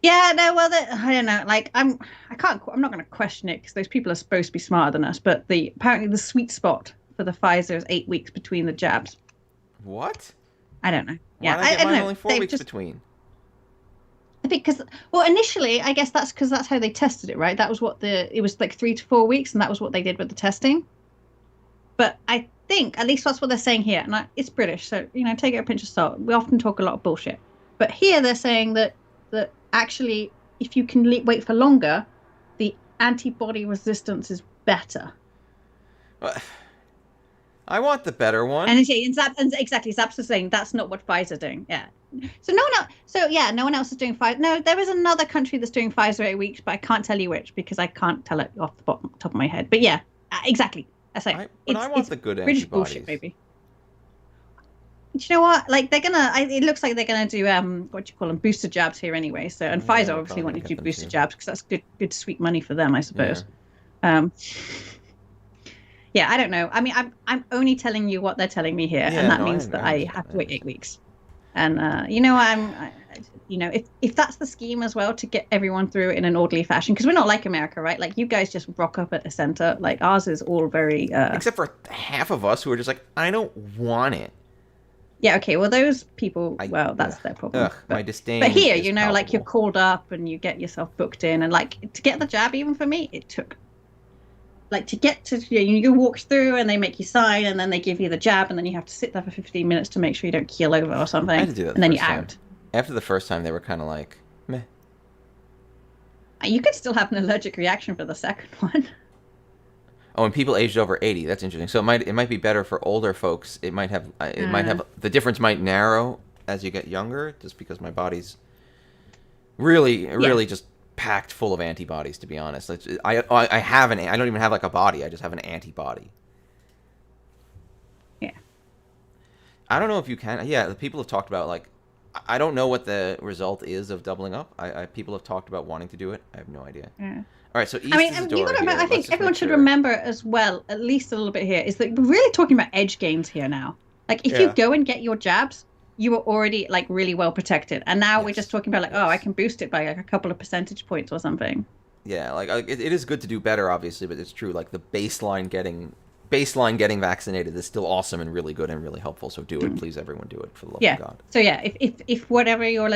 Yeah, no, well, I don't know. Like, I'm not going to question it because those people are supposed to be smarter than us. But apparently the sweet spot for the Pfizer is 8 weeks between the jabs. What? I don't know. Why Yeah, did I get I don't mine know. only 4 weeks They've between? because well, initially, I guess that's because that's how they tested it, right? That was it was like 3 to 4 weeks, and that was what they did with the testing. But I think at least that's what they're saying here, and it's British, so take it a pinch of salt. We often talk a lot of bullshit, but here they're saying that actually, if you can wait for longer, the antibody resistance is better. I want the better one. And exactly, Zap's saying that's not what Pfizer's doing. Yeah. So no one else. So yeah, no one else is doing Pfizer. No, there is another country that's doing Pfizer 8 weeks, but I can't tell you which because I can't tell it off the top of my head. But yeah, exactly. I want the good British antibodies. bullshit, maybe. But you know what? Like they're gonna. It looks like they're gonna do what do you call them? Booster jabs here anyway. So and Pfizer obviously wanting to do booster jabs because that's good sweet money for them, I suppose. Yeah. Yeah, I don't know. I mean, I'm only telling you what they're telling me here, and that means that I have to wait 8 weeks. And if that's the scheme as well to get everyone through it in an orderly fashion, because we're not like America, right? Like you guys just rock up at the center. Like ours is all very. Except for half of us who are just like, I don't want it. Yeah. Okay. Well, those people. That's their problem. My disdain. But here, palpable. like you're called up and you get yourself booked in, and like to get the jab, even for me, it took. Like to get to you walk through and they make you sign and then they give you the jab and then you have to sit there for 15 minutes to make sure you don't keel over or something. I had to do that and then you're time. out. After the first time, they were kind of like, meh. You could still have an allergic reaction for the second one. Oh, and people aged over 80. That's interesting. So it might be better for older folks. It might have the difference might narrow as you get younger, just because my body's really just packed full of antibodies, to be honest. I don't even have like a body. I just have an antibody. Yeah. I don't know if you can. Yeah, the people have talked about like, I don't know what the result is of doubling up. People have talked about wanting to do it. I have no idea. Yeah. All right, so East is the door here. I think everyone should remember as well, at least a little bit here, is that we're really talking about edge gains here now. Like if you go and get your jabs, you were already like really well protected, and now we're just talking about like, I can boost it by like a couple of percentage points or something. Yeah, like it is good to do better, obviously, but it's true. Like the baseline getting vaccinated is still awesome and really good and really helpful. So do it, please, everyone, do it for the love of God. So yeah, if whatever your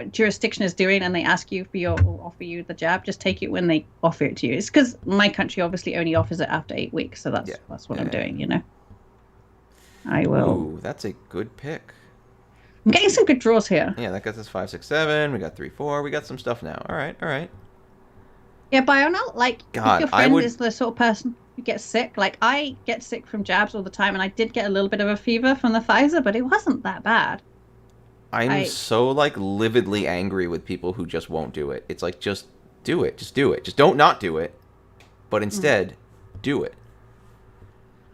jurisdiction is doing and they ask you offer you the jab, just take it when they offer it to you. It's because my country obviously only offers it after 8 weeks, so that's what I'm doing. I will. Ooh, that's a good pick. I'm getting some good draws here. Yeah, that gets us 5, 6, 7. We got 3, 4. We got some stuff now. All right. Yeah, Bionel, like if your friend is the sort of person who gets sick, like I get sick from jabs all the time, and I did get a little bit of a fever from the Pfizer, but it wasn't that bad. I'm so like lividly angry with people who just won't do it. It's like just do it. Just do it. Just don't not do it, but instead do it.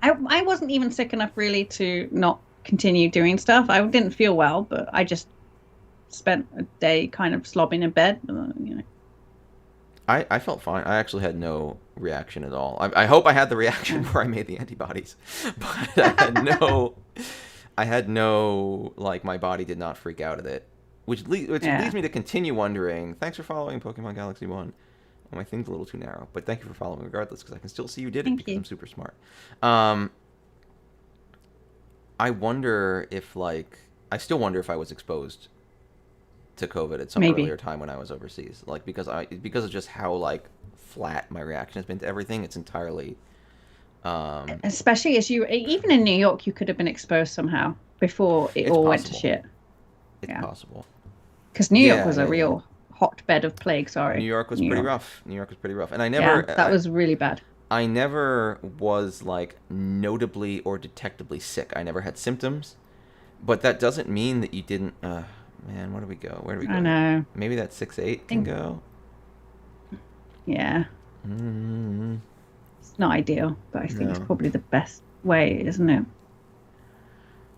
I wasn't even sick enough really to not continue doing stuff. I didn't feel well, but I just spent a day kind of slobbing in bed. I felt fine. I actually had no reaction at all. I hope I had the reaction where I made the antibodies, but I had no like my body did not freak out at it, which leads me to continue wondering. Thanks for following Pokemon Galaxy 1. My thing's a little too narrow, but thank you for following regardless, because I can still see you did it because I'm super smart. I wonder if I still wonder if I was exposed to COVID at some earlier time when I was overseas, like because of just how like flat my reaction has been to everything. It's entirely. Especially as even in New York, you could have been exposed somehow before it all went to shit. It's possible. Because New York was a real hotbed of plague. Sorry. New York was pretty rough. And I never. Yeah, that was really bad. I never was like notably or detectably sick. I never had symptoms, but that doesn't mean that you didn't. Man, where do we go? I know. Maybe that 6-8 can go. Yeah. Mm-hmm. It's not ideal, but I think it's probably the best way, isn't it?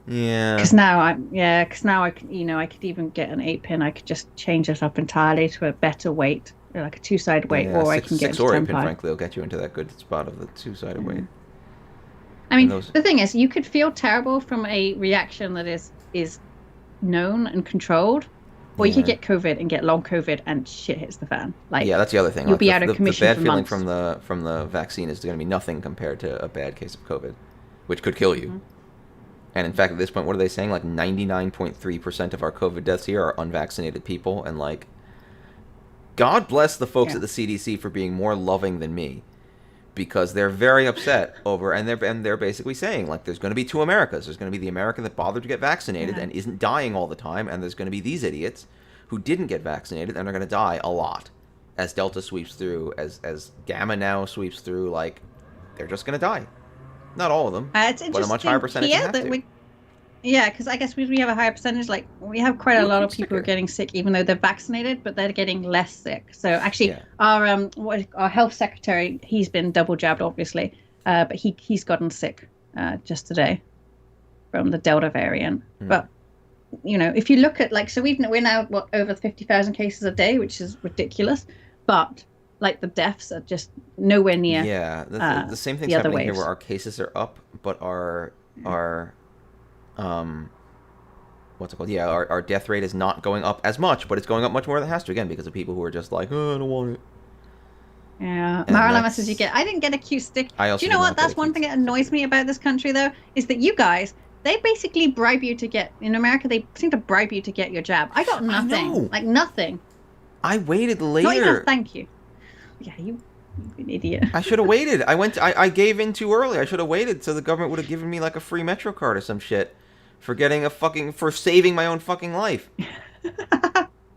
Yeah. Because now I can, I could even get an 8-pin. I could just change it up entirely to a better weight, like a 2-sided weight, or I can get 6 or 8-pin. Frankly, will get you into that good spot of the 2-sided weight. I mean, the thing is, you could feel terrible from a reaction that is known and controlled, or you could Yeah. get COVID and get long COVID and shit hits the fan. Like, Yeah, that's the other thing. you'll Like be out of the commission bad for feeling months. from the vaccine is going to be nothing compared to a bad case of COVID, which could kill you. Hmm. And in fact, at this point, what are they saying? Like 99.3% of our COVID deaths here are unvaccinated people, and like, God bless the folks Yeah. at the CDC for being more loving than me, because they're very upset over, and they're basically saying like, there's going to be two Americas. There's going to be the America that bothered to get vaccinated Yeah. and isn't dying all the time, and there's going to be these idiots who didn't get vaccinated and are going to die a lot as Delta sweeps through, as Gamma now sweeps through. Like, they're just going to die. Not all of them, It's but a much higher interesting percentage here have that to. we, yeah, because I guess we have a higher percentage. Like, we have quite a Ooh, lot of cute people who are sticker. getting sick, even though they're vaccinated, but they're getting less sick. So actually, Yeah. our health secretary, he's been double jabbed, obviously, but he's gotten sick just today from the Delta variant. But if you look at, like, so we're now what, over 50,000 cases a day, which is ridiculous, but like the deaths are just nowhere near Yeah, the same thing's the other happening here, waves. where our cases are up, but our what's it called? Yeah, our death rate is not going up as much, but it's going up much more than it has to, again, because of people who are just like, oh, I don't want it. Yeah, And Marilyn that's, message you get. I didn't get a cute stick. I Do also you know did what? not get That's a one cute thing that annoys me about this country, though, is that you guys, they basically bribe you to get, in America, they seem to bribe you to get your jab. I got I nothing. know. Like, nothing. I waited Not even a later. thank you. Yeah, you an idiot. I should have waited. I gave in too early. I should have waited so the government would have given me like a free Metro card or some shit for getting for saving my own fucking life.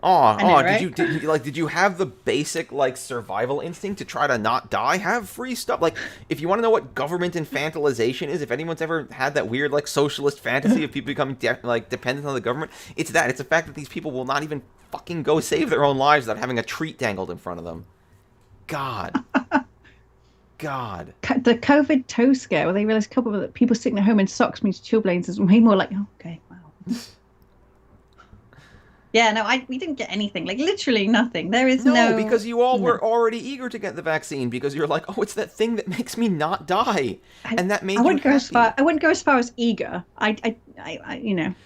I know, right? Did you have the basic like survival instinct to try to not die? Have free stuff. Like, if you want to know what government infantilization is, if anyone's ever had that weird like socialist fantasy of people becoming dependent on the government, it's that. It's the fact that these people will not even fucking go save their own lives without having a treat dangled in front of them. God. God. The COVID toe scare, where they realized a couple of people sitting at home in socks means chillblains is way more like, oh, okay, wow. Yeah, no, we didn't get anything. Like, literally nothing. There is no, because you all were already eager to get the vaccine, because you're like, oh, it's that thing that makes me not die, and that made I you wouldn't go happy. as far. I wouldn't go as far as eager. I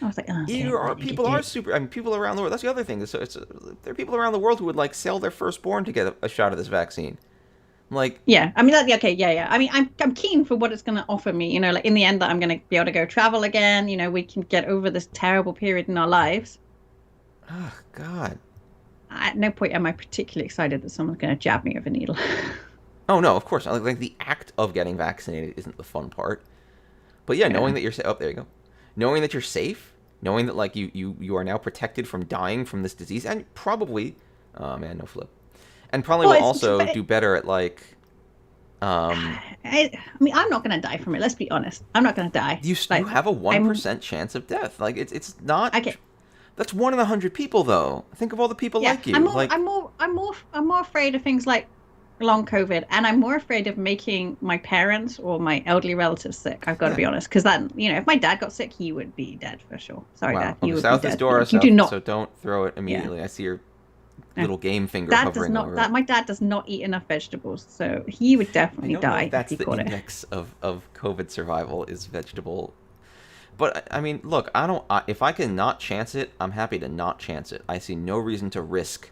was like, oh, okay, People are super. I mean, people around the world. That's the other thing. There are people around the world who would like sell their firstborn to get a shot of this vaccine. Like, yeah. I mean, okay, yeah. I mean, I'm keen for what it's going to offer me. You know, like in the end, that I'm going to be able to go travel again. You know, we can get over this terrible period in our lives. oh God. At no point am I particularly excited that someone's going to jab me with a needle. Oh no, of course. Like the act of getting vaccinated isn't the fun part. But yeah, knowing Yeah. that you're oh, there you go. Knowing that you're safe, knowing that like you are now protected from dying from this disease, and probably, oh man, no flip, and probably Well, will also but do better at like, I mean, I'm not going to die from it. Let's be honest. I'm not going to die. you Like, have a 1% chance of death. Like it's not. Okay. That's 1 in 100 people, though. Think of all the people Yeah, like you. I'm more afraid of things like long COVID, and I'm more afraid of making my parents or my elderly relatives sick. I've got to be honest, because that, if my dad got sick, he would be dead for sure. Sorry, Wow. Dad, you Okay, would south be is dead. Dora, You south, do not. so don't throw it immediately. I see your little game finger Dad does hovering not. over That it. my dad does not eat enough vegetables, so he would I definitely don't know die if that's if he the caught it. index of COVID survival is vegetable. But I mean, look, if I can not chance it, I'm happy to not chance it. I see no reason to risk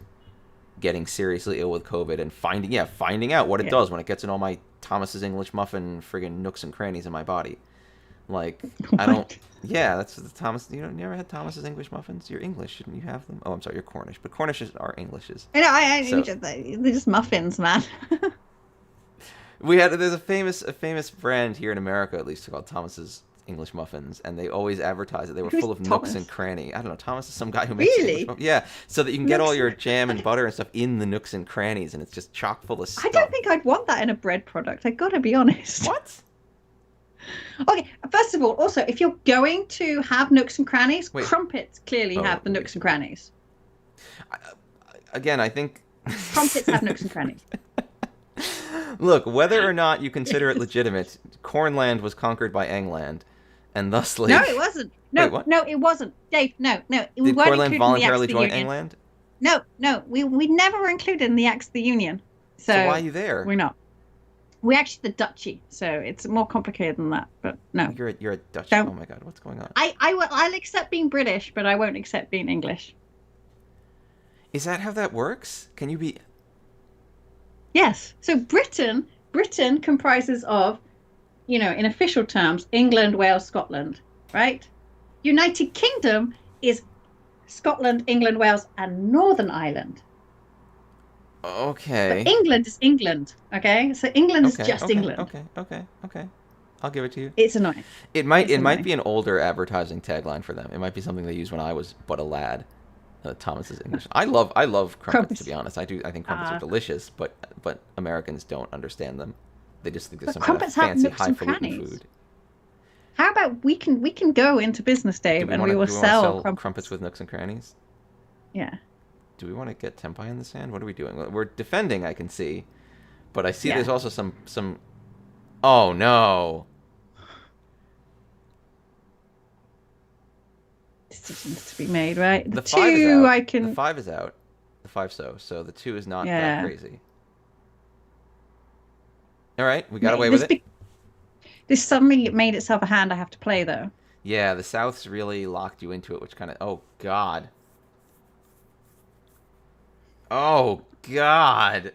getting seriously ill with COVID and finding out what it does when it gets in all my Thomas's English muffin friggin' nooks and crannies in my body. Like, I don't. Yeah, that's the Thomas. You never had Thomas's English muffins? You're English, shouldn't you have them? Oh, I'm sorry, you're Cornish, but Cornishes are Englishes. So- They're just muffins, man. There's a famous brand here in America, at least, called Thomas's English muffins, and they always advertise that they were Who's full of Thomas? nooks and cranny. I don't know. Thomas is some guy who makes Really? English muffins. Yeah, so that you can get all Nooks your and- jam and butter and stuff in the nooks and crannies, and it's just chock full of stuff. I don't think I'd want that in a bread product. I gotta be honest. What? Okay, first of all, also, if you're going to have nooks and crannies, Wait. crumpets clearly Oh, have the nooks and crannies. Again, I think. Crumpets have nooks and crannies. Look, whether or not you consider it legitimate, Cornland was conquered by England, and thusly. No, it wasn't. No, Wait, what? no, it wasn't. Dave, no. We Did weren't Cornland included voluntarily in the join Acts of the Union. England? No, we never were included in the Acts of the Union. So why are you there? We're not. We're actually the duchy, so it's more complicated than that. But no, You're a Dutch. Don't- Oh my God, what's going on? I'll accept being British, but I won't accept being English. Is that how that works? Can you be... Yes. So Britain comprises of, in official terms, England, Wales, Scotland, right? United Kingdom is Scotland, England, Wales, and Northern Ireland. But Okay. England is England, okay? So England is Okay, just okay, England. okay, okay, okay. I'll give it to you. It's annoying. It might It's it might annoying. be an older advertising tagline for them. It might be something they used when I was but a lad. Thomas's English. I love crumpets, to Crumpets. be honest. I think crumpets are Uh, delicious, but Americans don't understand them. They just think they're but some kind of crumpets have fancy nooks and highfalutin crannies. food. How about we can go into business, Do Dave, we and want we to will do we want to sell sell crumpets crumpets. with nooks and crannies? Yeah. Do we want to get tempeh in the sand? What are we doing? We're defending, I can see, but I see there's Yeah. also some. Oh no! Decisions to be made, right? The The five is two out. I The can. five is out. The five so the two is not that Yeah. crazy. All right, we got Ma- away with This it. be, this suddenly made itself a hand I have to play though. Yeah, the South's really locked you into it, which kind of... Oh, God. Oh, God.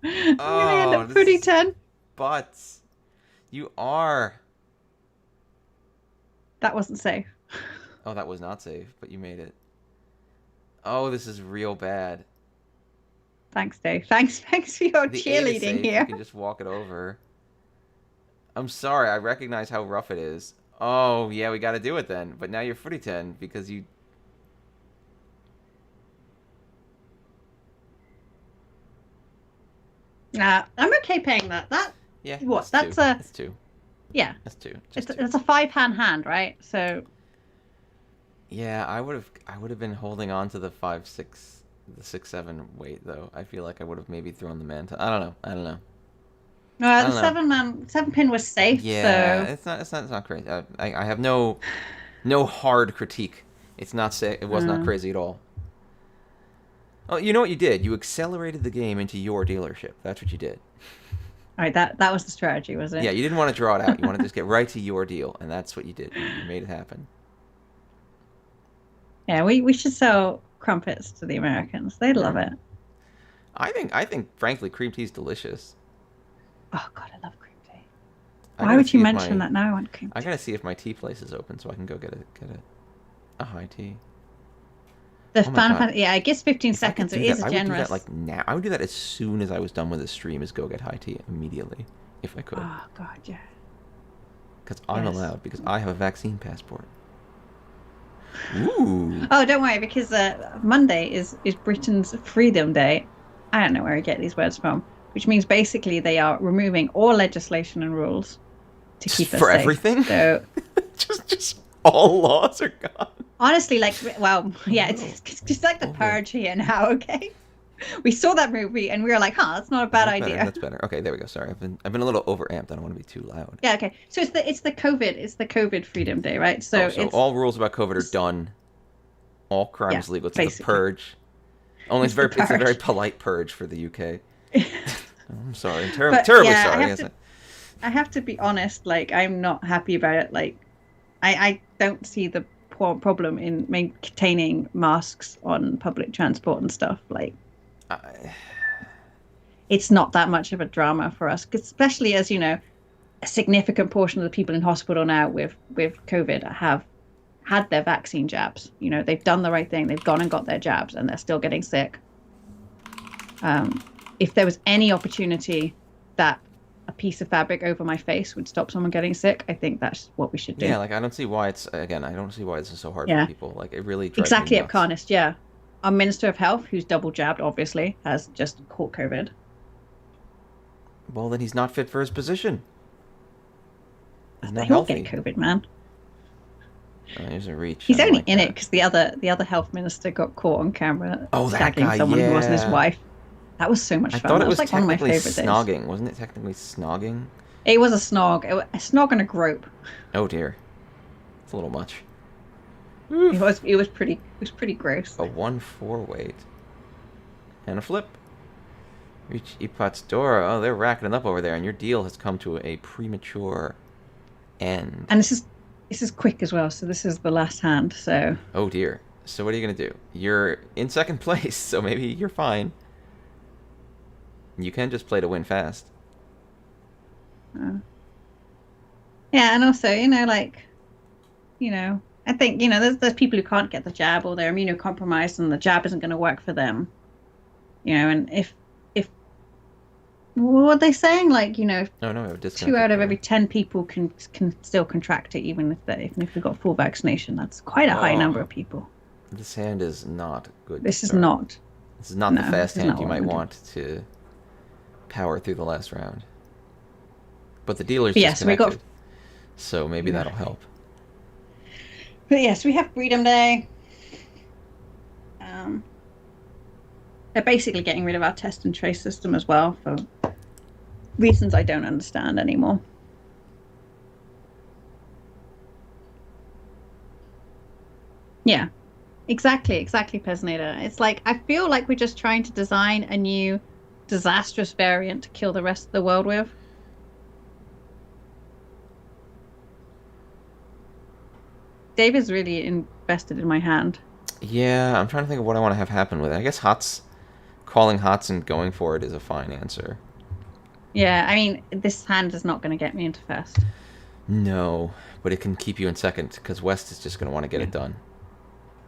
I'm gonna end Oh, up this pretty is 10. butts. You are. That wasn't safe. Oh, that was not safe, but you made it. Oh, this is real bad. Thanks, Dave. Thanks for your The eight is cheerleading safe. You here. can just walk it over. I'm sorry. I recognize how rough it is. Oh, yeah, we got to do it then. But now you're footy 10 because you... Nah, I'm okay paying that. Yeah, What? that's two. That's a That's two. yeah. That's two. Just two. It's a five hand, right? So Yeah, I would have been holding on to the 5-6, the 6-7 weight though. I feel like I would have maybe thrown the man to... I don't know. I don't know. I the don't know. seven pin was safe. Yeah, So it's not crazy. I have no hard critique. It's not say it was not uh, crazy at all. Oh, you know what you did? You accelerated the game into your dealership. That's what you did. all right, that was the strategy, was Yeah, it? you didn't want to draw it out. You wanted to just get right to your deal, and that's what you did. You made it happen. Yeah, we should sell crumpets to the Americans. They'd love Hmm. it. I think frankly cream tea is delicious. Oh God, I love cream tea. I Why gotta would you see if mention my that now? I want cream I tea. gotta see if my tea place is open so I can go get a high tea. The Oh my Final god. Fantasy, yeah, I guess 15 If I could seconds. It do that, is I would do that generous. like now. I would do that as soon as I was done with the stream. Is go get high tea immediately, if I could, Oh God, yeah. because I'm Yes. allowed because I have a vaccine passport. Ooh. Oh, don't worry, because Monday is Britain's Freedom Day. I don't know where I get these words from, which means basically they are removing all legislation and rules to Just keep us for safe. everything? So just all laws are gone. honestly, well, yeah, it's just like the Oh, good. purge here now. Okay, we saw that movie and we were like, huh, that's not a bad That's better. idea. That's better. Okay, there we go. Sorry, I've been a little overamped. I don't want to be too loud. Yeah, okay. So it's the COVID Freedom Day, right? So So it's all rules about COVID are done. All crime yeah, is legal. It's the basically. purge. Only It's the it's a very purge. polite purge for the UK. I'm sorry. I'm But terribly yeah, sorry. I have to be honest. Like, I'm not happy about it. Like, I don't see the problem in maintaining masks on public transport and stuff. Like, I, it's not that much of a drama for us, especially as a significant portion of the people in hospital now with COVID have had their vaccine jabs. They've done the right thing. They've gone and got their jabs, and they're still getting sick. If there was any opportunity that a piece of fabric over my face would stop someone getting sick, I think that's what we should do. yeah, like I don't see why I don't see why this is so hard Yeah. for people. Like it really drives Exactly, me at nuts. Carnist, yeah. Our Minister of Health, who's double jabbed, obviously, has just caught COVID. Well, then he's not fit for his position. He's not He'll healthy. get COVID, man. Here's a reach. He's I don't only like in it that. because the other health minister got caught on camera Oh, that shagging guy, someone who wasn't his yeah. wife. That was so much I fun. thought That it was like one of my technically favorite days. snogging. Wasn't it technically snogging? It was a snog. A snog and a grope. Oh dear. It's a little much. It was pretty gross. A 1-4 weight. And a flip. Reach Epot's door. Oh, they're racking it up over there, and your deal has come to a premature end. And this is quick as well, so this is the last hand, so Oh dear. So what are you gonna do? You're in second place, so maybe you're fine. You can just play to win fast. Uh, yeah, and also, like, I think, there's people who can't get the jab or they're immunocompromised and the jab isn't going to work for them. And if what are they saying? Like, Oh no, we have a 2 disconnected out of player. every 10 people can still contract it, even if they got full vaccination. That's quite a high number Oh, of people. this hand is not good to This is start. not. This is not the No, this fast is hand not you what might we do. want to power through the last round. But the dealer's But yes, we got. disconnected, so maybe that'll help. But yes, we have Freedom Day. Um, they're basically getting rid of our test and trace system as well for reasons I don't understand anymore. Yeah, exactly, Pesnada. It's like I feel like we're just trying to design a new disastrous variant to kill the rest of the world with. David's really invested in my hand. Yeah, I'm trying to think of what I want to have happen with it. I guess calling Hots and going for it is a fine answer. Yeah, I mean, this hand is not going to get me into first. No, but it can keep you in second because West is just going to want to get it done.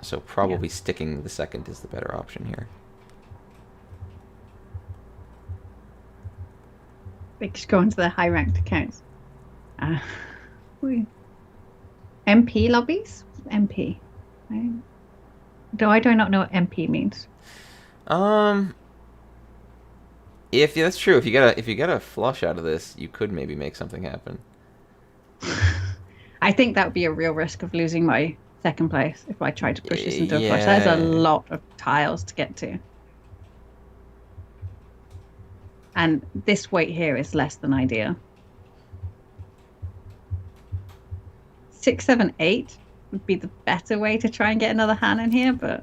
So probably sticking the second is the better option here. They just go into the high ranked accounts. MP lobbies? MP. I do not know what MP means. If that's true, if you get a flush out of this, you could maybe make something happen. I think that would be a real risk of losing my second place if I tried to push this into a flush. Yeah. There's a lot of tiles to get to. And this weight here is less than ideal. 6, 7, 8 would be the better way to try and get another hand in here, but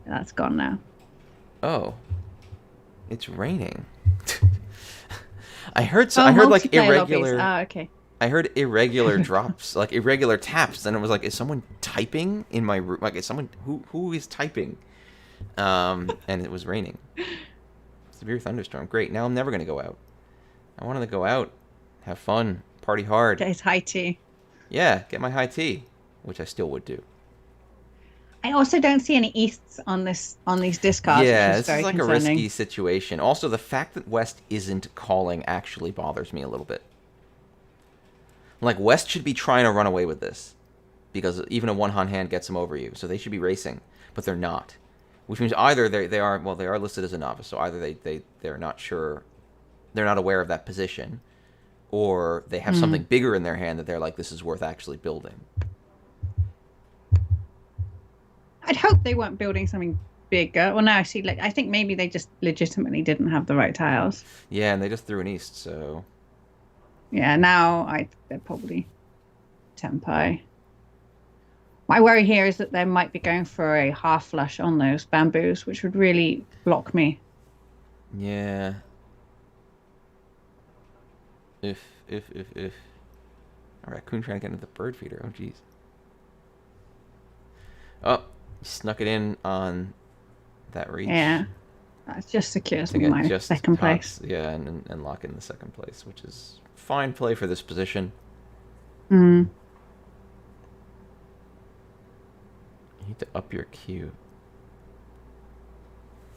that's gone now. Oh, it's raining. I heard like irregular. Oh, okay. I heard irregular drops, like irregular taps, and it was like, is someone typing in my room? Like, is someone who is typing? And it was raining. Severe thunderstorm. Great. Now I'm never gonna go out. I wanted to go out, have fun, party hard. Get his high tea. Yeah, get my high tea, which I still would do. I also don't see any easts on these discards. Yeah, which is this very is like concerning. a risky situation. Also, the fact that West isn't calling actually bothers me a little bit. Like, West should be trying to run away with this, because even a one-on hand gets them over you, so they should be racing, but they're not. Which means either they are listed as a novice, so either they're not sure, they're not aware of that position, or they have something bigger in their hand that they're like, this is worth actually building. I'd hope they weren't building something bigger. Well, now I see, I think maybe they just legitimately didn't have the right tiles. Yeah, and they just threw an east, so... Yeah, now they're probably tempo. My worry here is that they might be going for a half flush on those bamboos, which would really block me. Yeah. If. A raccoon trying to get into the bird feeder. Oh, jeez. Oh, snuck it in on that reach. Yeah. That just secures me my second place. Yeah, and lock in the second place, which is fine play for this position. Mm. You need to up your Q.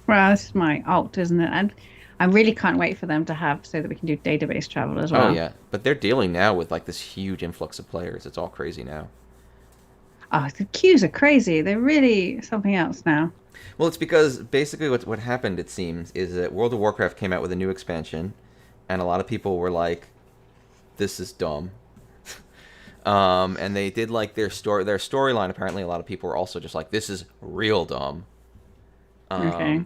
Well, this is my alt, isn't it? And I really can't wait for them to have so that we can do database travel as well. Oh, yeah. But they're dealing now with like this huge influx of players. It's all crazy now. Oh, the queues are crazy. They're really something else now. Well, it's because basically what happened, it seems, is that World of Warcraft came out with a new expansion, and a lot of people were like, this is dumb. And they did like their storyline. Apparently, a lot of people were also just like, this is real dumb. Okay.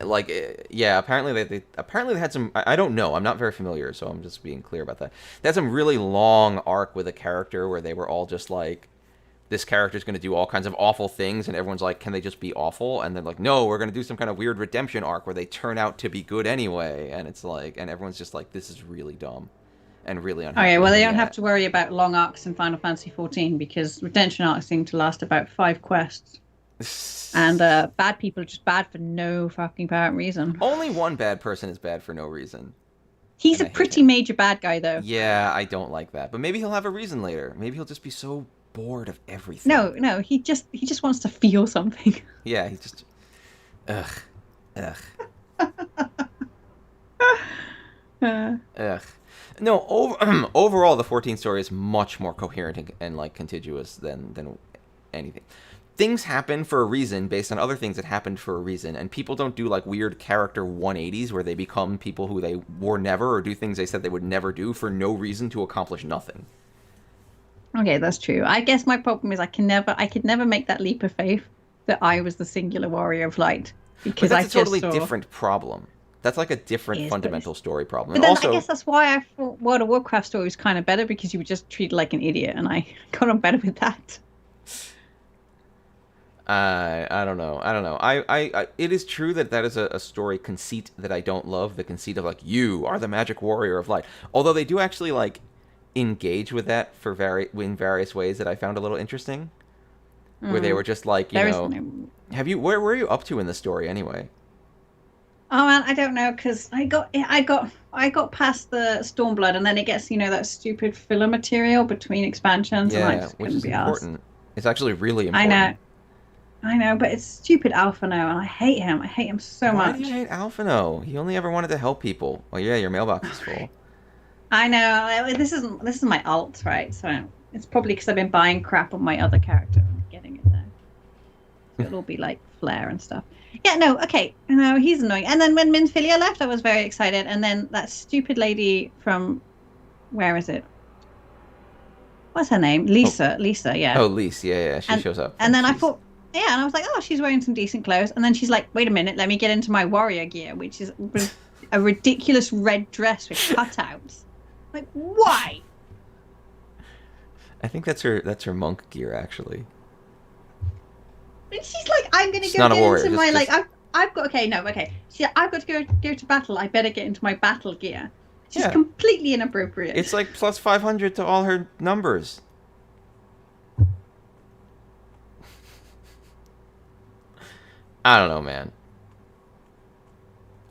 Like, yeah, apparently they had some, I don't know, I'm not very familiar, so I'm just being clear about that. They had some really long arc with a character where they were all just like, this character's going to do all kinds of awful things, and everyone's like, can they just be awful? And they're like, no, we're going to do some kind of weird redemption arc where they turn out to be good anyway. And it's like, and everyone's just like, this is really dumb. and really unhappy. Okay, well, they don't Yeah. have to worry about long arcs in Final Fantasy XIV because redemption arcs seem to last about 5 quests. And bad people are just bad for no fucking apparent reason. Only one bad person is bad for no reason. He's And a I hate pretty him. major bad guy, though. Yeah, I don't like that. But maybe he'll have a reason later. Maybe he'll just be so bored of everything. No, he just wants to feel something. Yeah, he's just... Ugh. Ugh. Ugh. No, overall, the 14th story is much more coherent and like contiguous than anything. Things happen for a reason based on other things that happened for a reason, and people don't do like weird character 180s where they become people who they were never, or do things they said they would never do for no reason to accomplish nothing. Okay, that's true. I guess my problem is I could never make that leap of faith that I was the singular warrior of light because But that's I a totally just saw... different problem. That's like a different fundamental story problem. But And then also, I guess that's why I thought World of Warcraft story was kind of better because you were just treated like an idiot, and I got on better with that. I don't know. I it is true that is a story conceit that I don't love. The conceit of like, you are the magic warrior of light. Although they do actually like engage with that in various ways that I found a little interesting. Where they were just like, where were you up to in the story anyway? Oh man, I don't know because I got past the Stormblood, and then it gets that stupid filler material between expansions, and I Yeah, just which couldn't is be important. asked. It's actually really important. I know, but it's stupid Alphino, and I hate him. I hate him so Why much. do you hate Alphino? He only ever wanted to help people. Well, yeah, your mailbox is full. I know. This is my alt, right? So it's probably because I've been buying crap on my other character and getting it there. So it'll be like Flare and stuff. Yeah, no, okay. No, he's annoying. And then when Minfilia left, I was very excited. And then that stupid lady from... Where is it? What's her name? Lisa. Oh. Lisa, yeah. Oh, Lisa, yeah. She shows up. And then I thought... Yeah, and I was like, oh, she's wearing some decent clothes. And then she's like, wait a minute, let me get into my warrior gear, which is a ridiculous red dress with cutouts. Like, why? I think that's her monk gear, actually. And she's like, I'm going to go get into my, like, I've got, okay. I've got to go to battle. I better get into my battle gear. Which is completely inappropriate. It's like plus 500 to all her numbers. I don't know, man.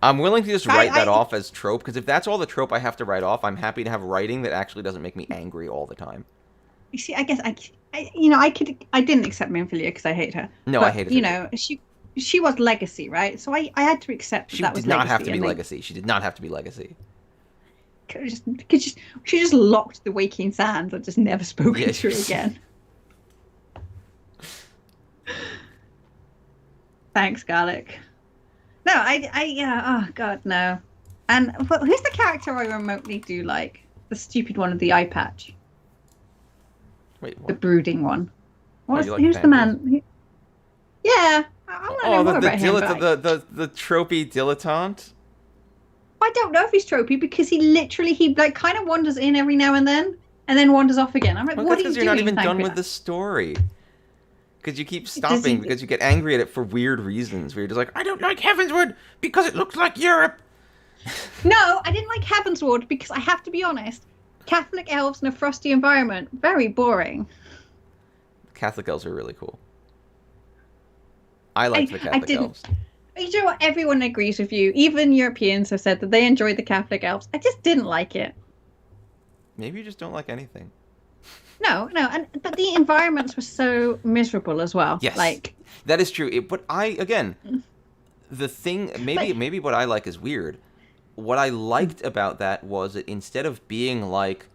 I'm willing to just write that off as trope, because if that's all the trope I have to write off, I'm happy to have writing that actually doesn't make me angry all the time. You see, I guess I didn't accept Minfilia because I hate her. No, but, I hated her. She was legacy, right? So I had to accept that was legacy. She did not have to be legacy. She did not have to be legacy. She just locked the Waking Sands and just never spoken to her again. Thanks, Garlic. No, oh god, no. And who's the character I remotely do like? The stupid one with the eye patch. Wait, what? The brooding one. Who's Panthers? the man? Yeah, I want to know more about him. The tropey dilettante? I don't know if he's tropey because he like kind of wanders in every now and then wanders off again. I'm like, what are you doing? Because you're not even done with the story. Because you keep stopping because you get angry at it for weird reasons. Where you're just like, I don't like Heavensward because it looks like Europe. No, I didn't like Heavensward because I have to be honest. Catholic elves in a frosty environment, very boring. Catholic elves are really cool. I like the Catholic elves. You know what? Everyone agrees with you. Even Europeans have said that they enjoyed the Catholic elves. I just didn't like it. Maybe you just don't like anything. No, but the environments were so miserable as well. Yes, like that is true. But the thing, maybe what I like is weird. What I liked about that was that instead of being like,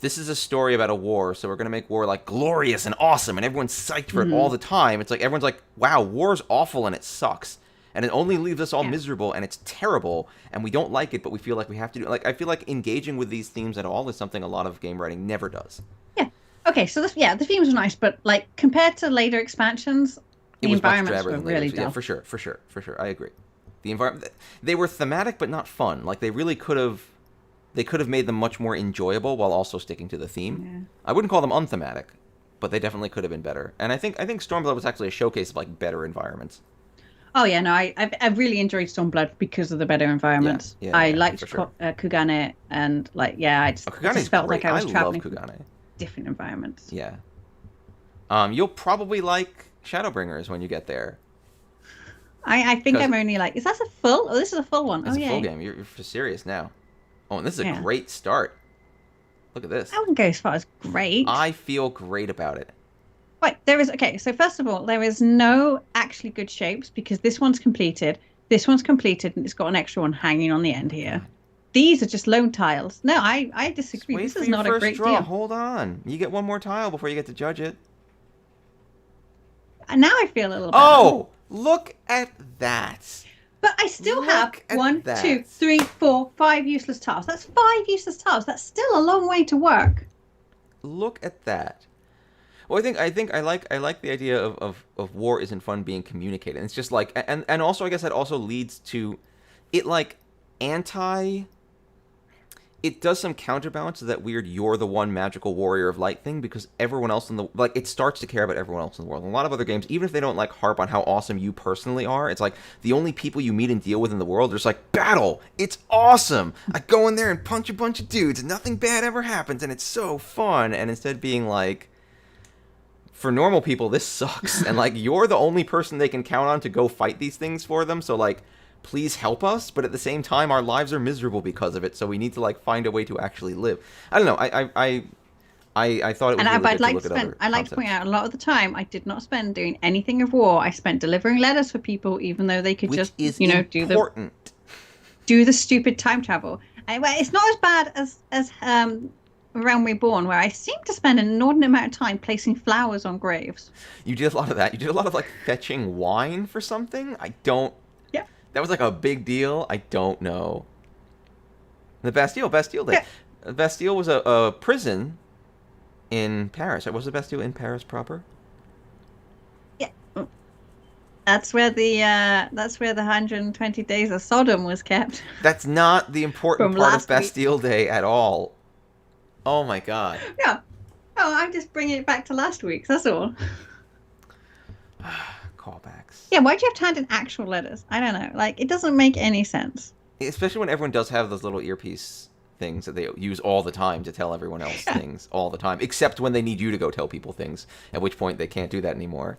this is a story about a war, so we're going to make war like glorious and awesome, and everyone's psyched for it all the time. It's like everyone's like, wow, war's awful and it sucks. And it only leaves us all miserable, and it's terrible, and we don't like it, but we feel like we have to do it. Like, I feel like engaging with these themes at all is something a lot of game writing never does. Yeah. Okay, so the themes were nice, but like compared to later expansions, the environments were really dull. Yeah, for sure. I agree. The environment, they were thematic but not fun. Like they really could have made them much more enjoyable while also sticking to the theme. Yeah. I wouldn't call them unthematic, but they definitely could have been better. And I think Stormblood was actually a showcase of like better environments. Oh yeah, no, I've really enjoyed Stormblood because of the better environments. I liked for sure. Kugane, and like yeah, Oh, it Kugane's just felt like great. I I was love traveling through Kugane. different environments. Yeah. You'll probably like Shadowbringers when you get there. I think Because I'm only like, is that a full? Oh, this is a full one. Oh it's a full yay. game. You're for serious now. Oh, and this is a Yeah. great start. Look at this. I wouldn't go as far as great. I feel great about it. Right, there is okay, so first of all, there is no actually good shapes because this one's completed, and it's got an extra one hanging on the end here. These are just lone tiles. No, I Just disagree. wait This for is your not a first great draw. deal. Hold on. You get one more tile before you get to judge it. And now I feel a little better. Oh, look at that. But I still have Look at one, that. 2, 3, 4, 5 useless tiles. That's 5 useless tiles. That's still a long way to work. Look at that. Well, I like the idea of war isn't fun being communicated. It's just like and also I guess that also leads to it like anti it does some counterbalance to that weird "you're the one magical warrior of light" thing because everyone else in the like it starts to care about everyone else in the world. In a lot of other games, even if they don't like harp on how awesome you personally are, it's like the only people you meet and deal with in the world are just like battle. It's awesome. I go in there and punch a bunch of dudes, and nothing bad ever happens, and it's so fun. And instead being like, for normal people, this sucks, and like you're the only person they can count on to go fight these things for them. So like, please help us, but at the same time, our lives are miserable because of it. So we need to like find a way to actually live. I don't know. I thought it was And really good I'd like to look to at spend, other I like to point concepts. out a lot of the time I did not spend doing anything of war. I spent delivering letters for people, even though they could Which just, is do important. the stupid time travel. And, well, it's not as bad as Realm Reborn, where I seem to spend an inordinate amount of time placing flowers on graves. You did a lot of that. You did a lot of like fetching wine for something. I don't. Yeah. That was like a big deal. I don't know. The Bastille Day. Yeah. Bastille was a prison in Paris. Was the Bastille in Paris proper? Yeah. That's where the 120 days of Sodom was kept That's not the important from part of last week. Bastille Day at all. Oh my god. Yeah. Oh, I'm just bringing it back to last week's. That's all. Callbacks. Yeah. Why'd you have to hand in actual letters? I don't know. Like, it doesn't make any sense. Especially when everyone does have those little earpiece things that they use all the time to tell everyone else Yeah. things all the time, except when they need you to go tell people things, at which point they can't do that anymore.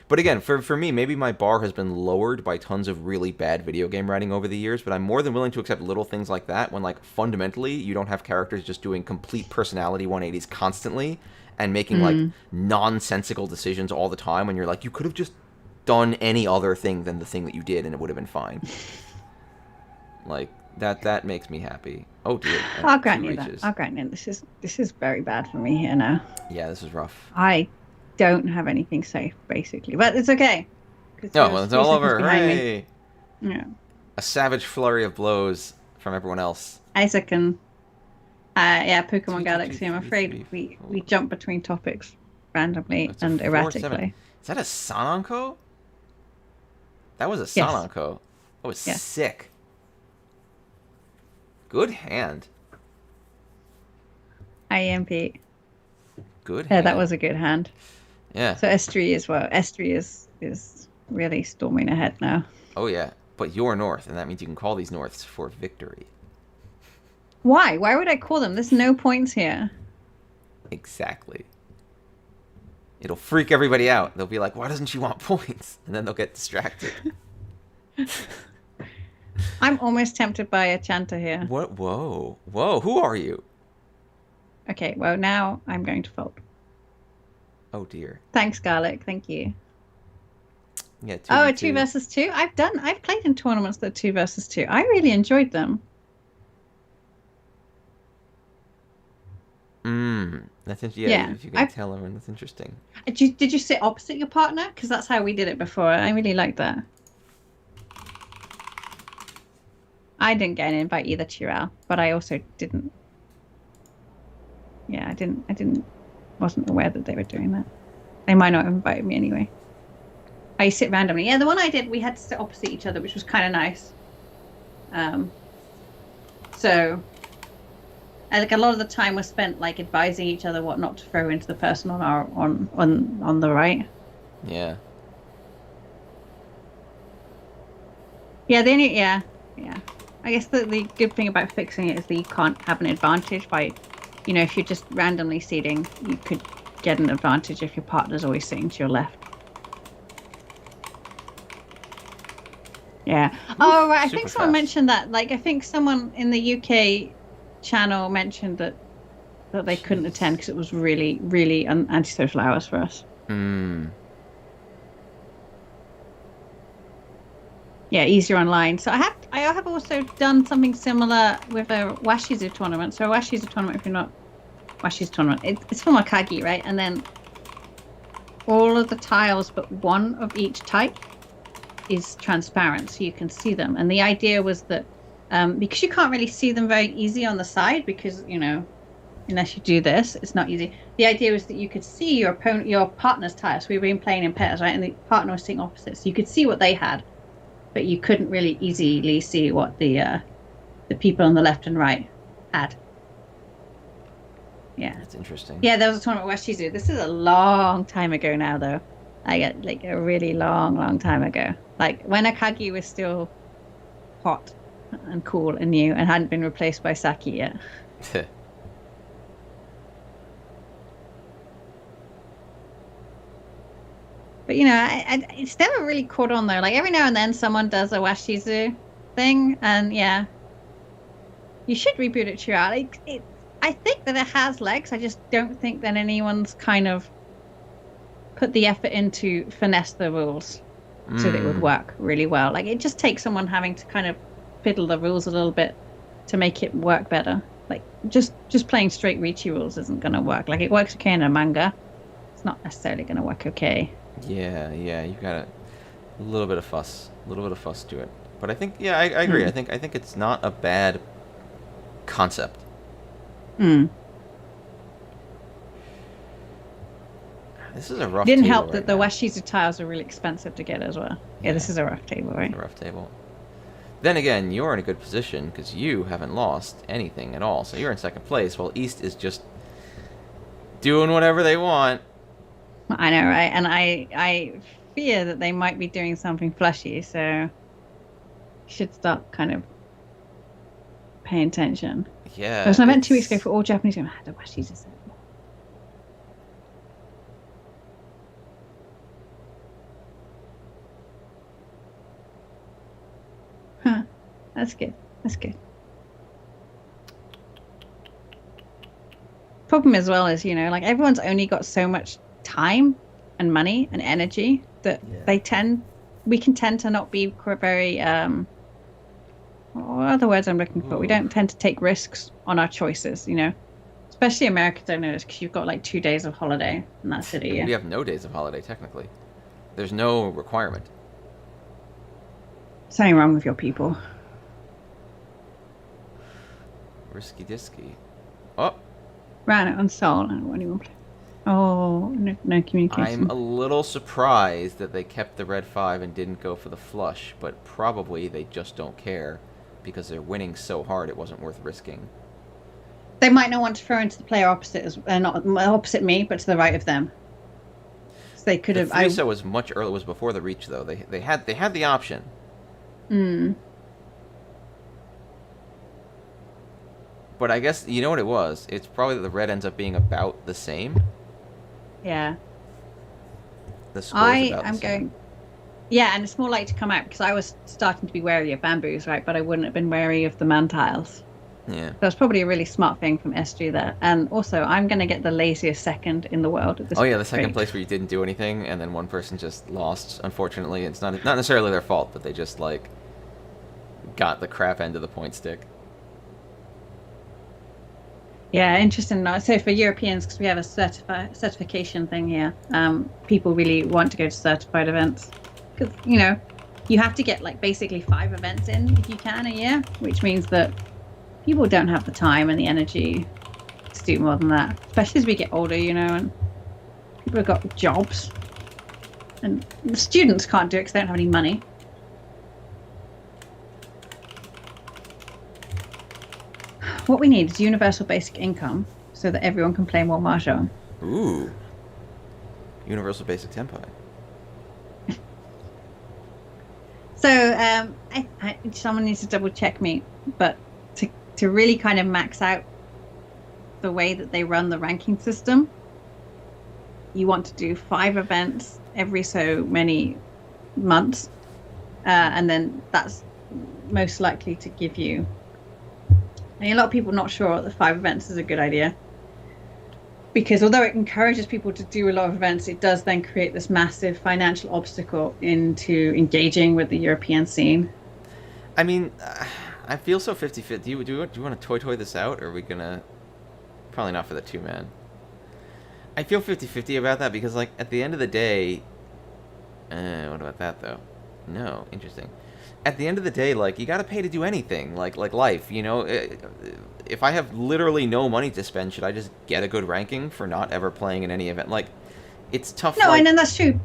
But again, for me, maybe my bar has been lowered by tons of really bad video game writing over the years, but I'm more than willing to accept little things like that when, like, fundamentally, you don't have characters just doing complete personality 180s constantly and making, like, nonsensical decisions all the time when you're like, you could have just done any other thing than the thing that you did and it would have been fine. Like, that makes me happy. Oh, dear. I'll grant Two you that. reaches. I'll grant you this is very bad for me here now. Yeah, this is rough. I don't have anything safe, basically. But it's okay. Oh, well, it's all over. Behind me. Hooray! Yeah. A savage flurry of blows from everyone else. Isaac and yeah, Pokemon Two, Galaxy. I'm three, afraid three, we four. jump between topics randomly It's a and 4-7. erratically. Is that a Sanonko? That was a Yes. Sanonko. That was Yes. sick. Good hand. IMP. Good Yeah, hand. that was a good hand. Yeah. So Estrie as well. Estrie is really storming ahead now. Oh, yeah. But you're north, and that means you can call these norths for victory. Why? Why would I call them? There's no points here. Exactly. It'll freak everybody out. They'll be like, why doesn't she want points? And then they'll get distracted. I'm almost tempted by a chanter here. What? Whoa. Whoa. Who are you? Okay, well now I'm going to fold. Oh, dear. Thanks, Garlic. Thank you. Yeah, 2v2. Oh, a 2 versus 2? I've played in tournaments that 2 versus 2. I really enjoyed them. That's Yeah, if you can tell everyone, that's interesting. Did you sit opposite your partner? Because that's how we did it before. I really liked that. I didn't get an invite either, Chiral, but I also didn't. Yeah, I wasn't aware that they were doing that. They might not have invited me anyway. I sit randomly. Yeah, the one I did, we had to sit opposite each other, which was kind of nice. So, like a lot of the time was spent like advising each other what not to throw into the person on the right. Yeah. Yeah, the only, yeah, yeah. I guess the good thing about fixing it is that you can't have an advantage by, if you're just randomly seating, you could get an advantage if your partner's always sitting to your left. Yeah. Oh, right. I think someone mentioned that. Like, I think someone in the UK channel mentioned that they couldn't attend because it was really, really antisocial hours for us. Hmm. Yeah, easier online. So I have also done something similar with a Washizu tournament. So a Washizu tournament, if you're not Washizu tournament, it's for Makagi, right? And then all of the tiles but one of each type is transparent, so you can see them. And the idea was that because you can't really see them very easy on the side, because unless you do this, it's not easy. The idea was that you could see your partner's tiles. So we've been playing in pairs, right? And the partner was sitting opposite, so you could see what they had, but you couldn't really easily see what the people on the left and right had. Yeah, that's interesting. Yeah, there was a tournament where Shizu. This is a long time ago now, though. I get like a really long, long time ago. Like when Akagi was still hot and cool and new and hadn't been replaced by Saki yet. But it's never really caught on though. Like every now and then someone does a Washizu thing, and yeah, you should reboot it throughout. I think that it has legs. I just don't think that anyone's kind of put the effort into finesse the rules so that it would work really well. Like it just takes someone having to kind of fiddle the rules a little bit to make it work better. Like just playing straight Riichi rules isn't going to work. Like it works okay in a manga. It's not necessarily going to work okay. Yeah, you've got a little bit of fuss to it. But I think, I agree. I think it's not a bad concept. This is a rough Didn't table help that right the now. Washizu tiles are really expensive to get as well. Yeah, this is a rough table, right? It's a rough table. Then again, you're in a good position because you haven't lost anything at all. So you're in second place while East is just doing whatever they want. I know, right? And I fear that they might be doing something flashy, so you should start kind of paying attention. Yeah. There was an event 2 weeks ago for all Japanese women. I had a Washizu set. Huh. That's good. That's good. Problem as well is, like everyone's only got so much time and money and energy that we can tend to not be very what are the words I'm looking for? We don't tend to take risks on our choices, especially Americans. I notice because you've got like 2 days of holiday and that's it a year. We have no days of holiday technically. There's no requirement. Something wrong with your people. Risky disky. Oh. Ran it on Soul. I don't want anyone play. Oh, no communication. I'm a little surprised that they kept the red 5 and didn't go for the flush, but probably they just don't care because they're winning so hard it wasn't worth risking. They might not want to throw into the player opposite, not opposite me, but to the right of them. So they could have. The 3-so was much earlier. Was before the reach though. They had the option. But I guess you know what it was. It's probably that the red ends up being about the same. Yeah. The score's about the same. Yeah, and it's more likely to come out because I was starting to be wary of bamboos, right? But I wouldn't have been wary of the man tiles. Yeah. So that's probably a really smart thing from SG there. And also, I'm going to get the laziest second in the world at this point. Oh yeah, the second place where you didn't do anything and then one person just lost. Unfortunately, it's not necessarily their fault, but they just like got the crap end of the point stick. Yeah, interesting. So for Europeans, because we have a certification thing here, people really want to go to certified events. Because, you have to get like basically 5 events in if you can a year, which means that people don't have the time and the energy to do more than that. Especially as we get older, and people have got jobs. And the students can't do it because they don't have any money. What we need is universal basic income so that everyone can play more Mahjong. Ooh. Universal basic tempo. So, someone needs to double check me, but to really kind of max out the way that they run the ranking system, you want to do 5 events every so many months, and then that's most likely to give you. I mean, a lot of people are not sure that 5 events is a good idea, because although it encourages people to do a lot of events, it does then create this massive financial obstacle into engaging with the European scene. I mean, I feel so 50-50. Do you want to toy this out, or are we gonna? Probably not for the 2-man. I feel 50-50 about that because, like, at the end of the day, what about that though? No, interesting. At the end of the day, like, you gotta pay to do anything, like life, you know. If I have literally no money to spend, should I just get a good ranking for not ever playing in any event? Like, it's tough. No, like... and then that's true,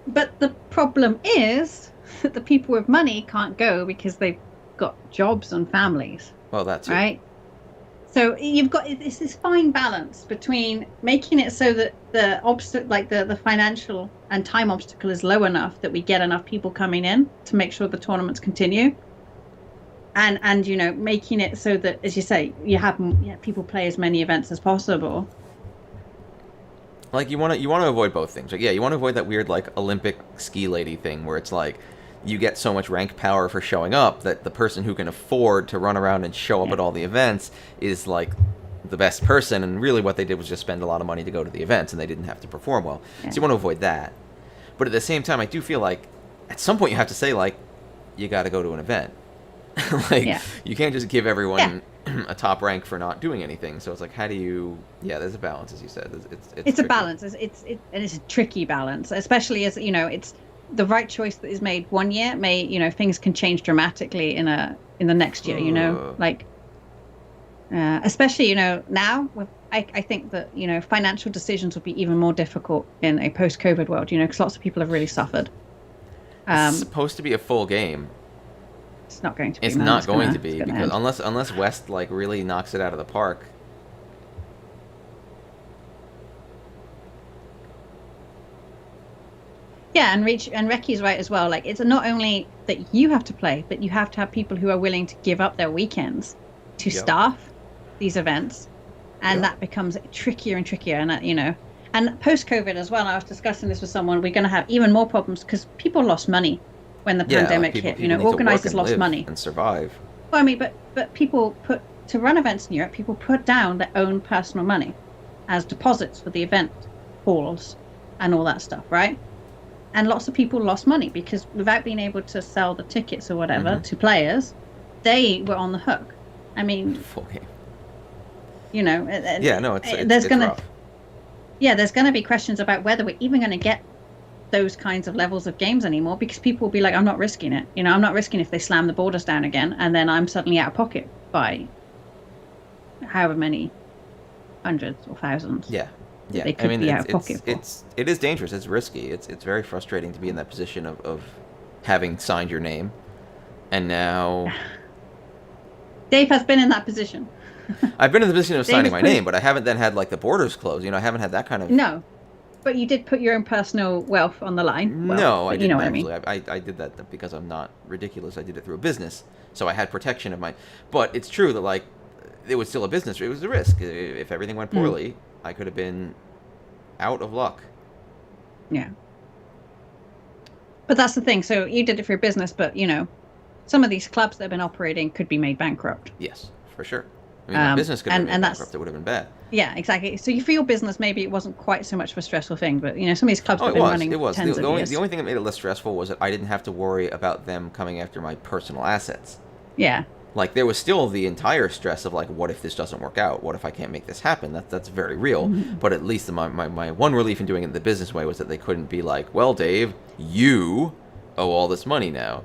but the problem is that the people with money can't go because they've got jobs and families. Well, that's right. So you've got this fine balance between making it so that the obstacle, like the financial and time obstacle, is low enough that we get enough people coming in to make sure the tournaments continue, and you know, making it so that, as you say, you have people play as many events as possible. Like, you want to avoid both things. Like, yeah, you want to avoid that weird, like, Olympic ski lady thing where it's like you get so much rank power for showing up that the person who can afford to run around and show up at all the events is, like, the best person, and really what they did was just spend a lot of money to go to the events, and they didn't have to perform well. So you want to avoid that. But at the same time, I do feel like at some point you have to say, like, you got to go to an event. Like, you can't just give everyone a top rank for not doing anything. So it's like, how do you... Yeah, there's a balance, as you said. It's a balance. And it's a tricky balance, especially as, you know, it's the right choice that is made one year may, you know, things can change dramatically in the next year, you know, like, especially, you know, now with, I think that, you know, financial decisions will be even more difficult in a post-COVID world, you know, because lots of people have really suffered. It's supposed to be a full game. It's not going to be. It's not going to be, because unless West, like, really knocks it out of the park. Yeah, and Ricky's right as well. Like, it's not only that you have to play, but you have to have people who are willing to give up their weekends to staff these events, and that becomes trickier and trickier. And you know, and post-COVID as well. I was discussing this with someone. We're going to have even more problems because people lost money when the pandemic hit. You know, organizers lost money and survive. Well, I mean, but people to run events in Europe, people put down their own personal money as deposits for the event halls and all that stuff, right? And lots of people lost money because without being able to sell the tickets or whatever to players, they were on the hook. I mean, full game. You know, it's rough. There's going to be questions about whether we're even going to get those kinds of levels of games anymore, because people will be like, I'm not risking it. You know, I'm not risking if they slam the borders down again and then I'm suddenly out of pocket by however many hundreds or thousands. Yeah. They could be out of pocket for. It is dangerous. It's risky. It's very frustrating to be in that position of having signed your name, and now Dave has been in that position. I've been in the position of signing my name, but I haven't then had, like, the borders closed. You know, I haven't had that kind of... No, but you did put your own personal wealth on the line. Well, no, I didn't. You know actually. What I mean? I did that because I'm not ridiculous. I did it through a business, so I had protection of my... But it's true that, like, it was still a business. It was a risk. If everything went poorly, I could have been out of luck. Yeah. But that's the thing. So you did it for your business, but, you know, some of these clubs that have been operating could be made bankrupt. Yes, for sure. I mean, my business could have been bankrupt. It would have been bad. Yeah, exactly. So for your business, maybe it wasn't quite so much of a stressful thing, but, you know, some of these clubs have been running tens of years. The only thing that made it less stressful was that I didn't have to worry about them coming after my personal assets. Yeah. Like, there was still the entire stress of, like, what if this doesn't work out? What if I can't make this happen? That's very real. But at least my one relief in doing it the business way was that they couldn't be like, well, Dave, you owe all this money now.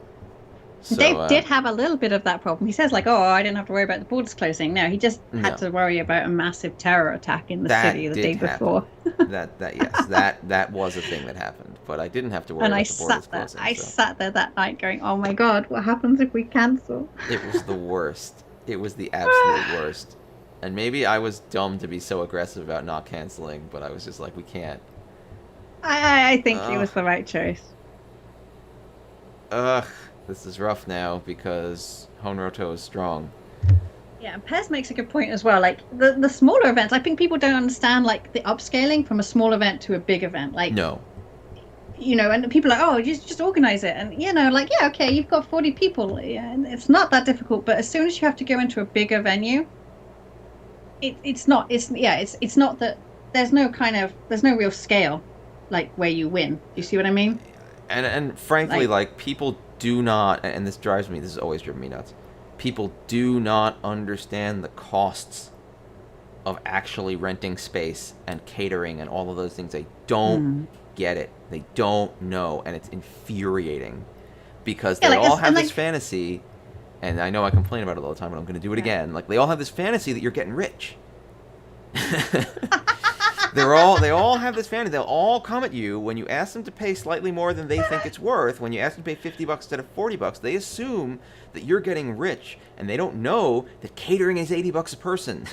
So, Dave did have a little bit of that problem. He says, like, oh, I didn't have to worry about the borders closing. No, he just had to worry about a massive terror attack in the city the day before. that was a thing that happened. But I didn't have to worry about the borders closing. I sat there that night going, oh my God, what happens if we cancel? It was the worst. It was the absolute worst. And maybe I was dumb to be so aggressive about not canceling, but I was just like, we can't. I think it was the right choice. this is rough now because Honroto is strong. Yeah, and Pez makes a good point as well. Like the smaller events, I think people don't understand like the upscaling from a small event to a big event. Like, No. And people are like, oh, just organize it. And, like, yeah, okay, you've got 40 people. Yeah, and it's not that difficult. But as soon as you have to go into a bigger venue, it's not that there's no real scale, like where you win. You see what I mean? And frankly, like people do not, and this has always driven me nuts. People do not understand the costs of actually renting space and catering and all of those things. They don't get it. They don't know, and it's infuriating because they all have this fantasy, and I know I complain about it all the time, but I'm going to do it again. Like they all have this fantasy that you're getting rich. They all have this fantasy. They'll all come at you when you ask them to pay slightly more than they think it's worth. When you ask them to pay $50 instead of $40, they assume that you're getting rich, and they don't know that catering is $80 a person.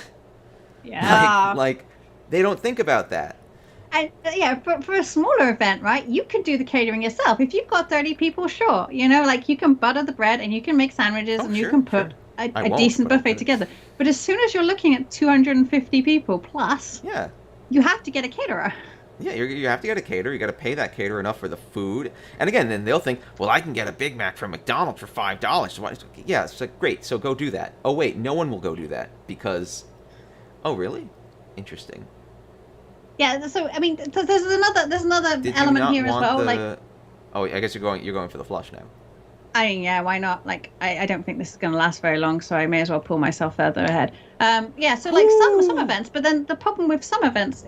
Yeah. like they don't think about that. And for a smaller event, right, you can do the catering yourself. If you've got 30 people, sure, like you can butter the bread and you can make sandwiches and you can put a decent buffet together. But as soon as you're looking at 250 people plus, you have to get a caterer. Yeah, you have to get a caterer. You got to pay that caterer enough for the food. And again, then they'll think, well, I can get a Big Mac from McDonald's for $5. Yeah, it's like, great, so go do that. Oh, wait, no one will go do that because... Oh, really? Interesting. Yeah, so I mean, there's another element here as well. Like, oh, I guess you're going for the flush now. I mean, yeah, why not? Like, I don't think this is going to last very long, so I may as well pull myself further ahead. So like some events, but then the problem with some events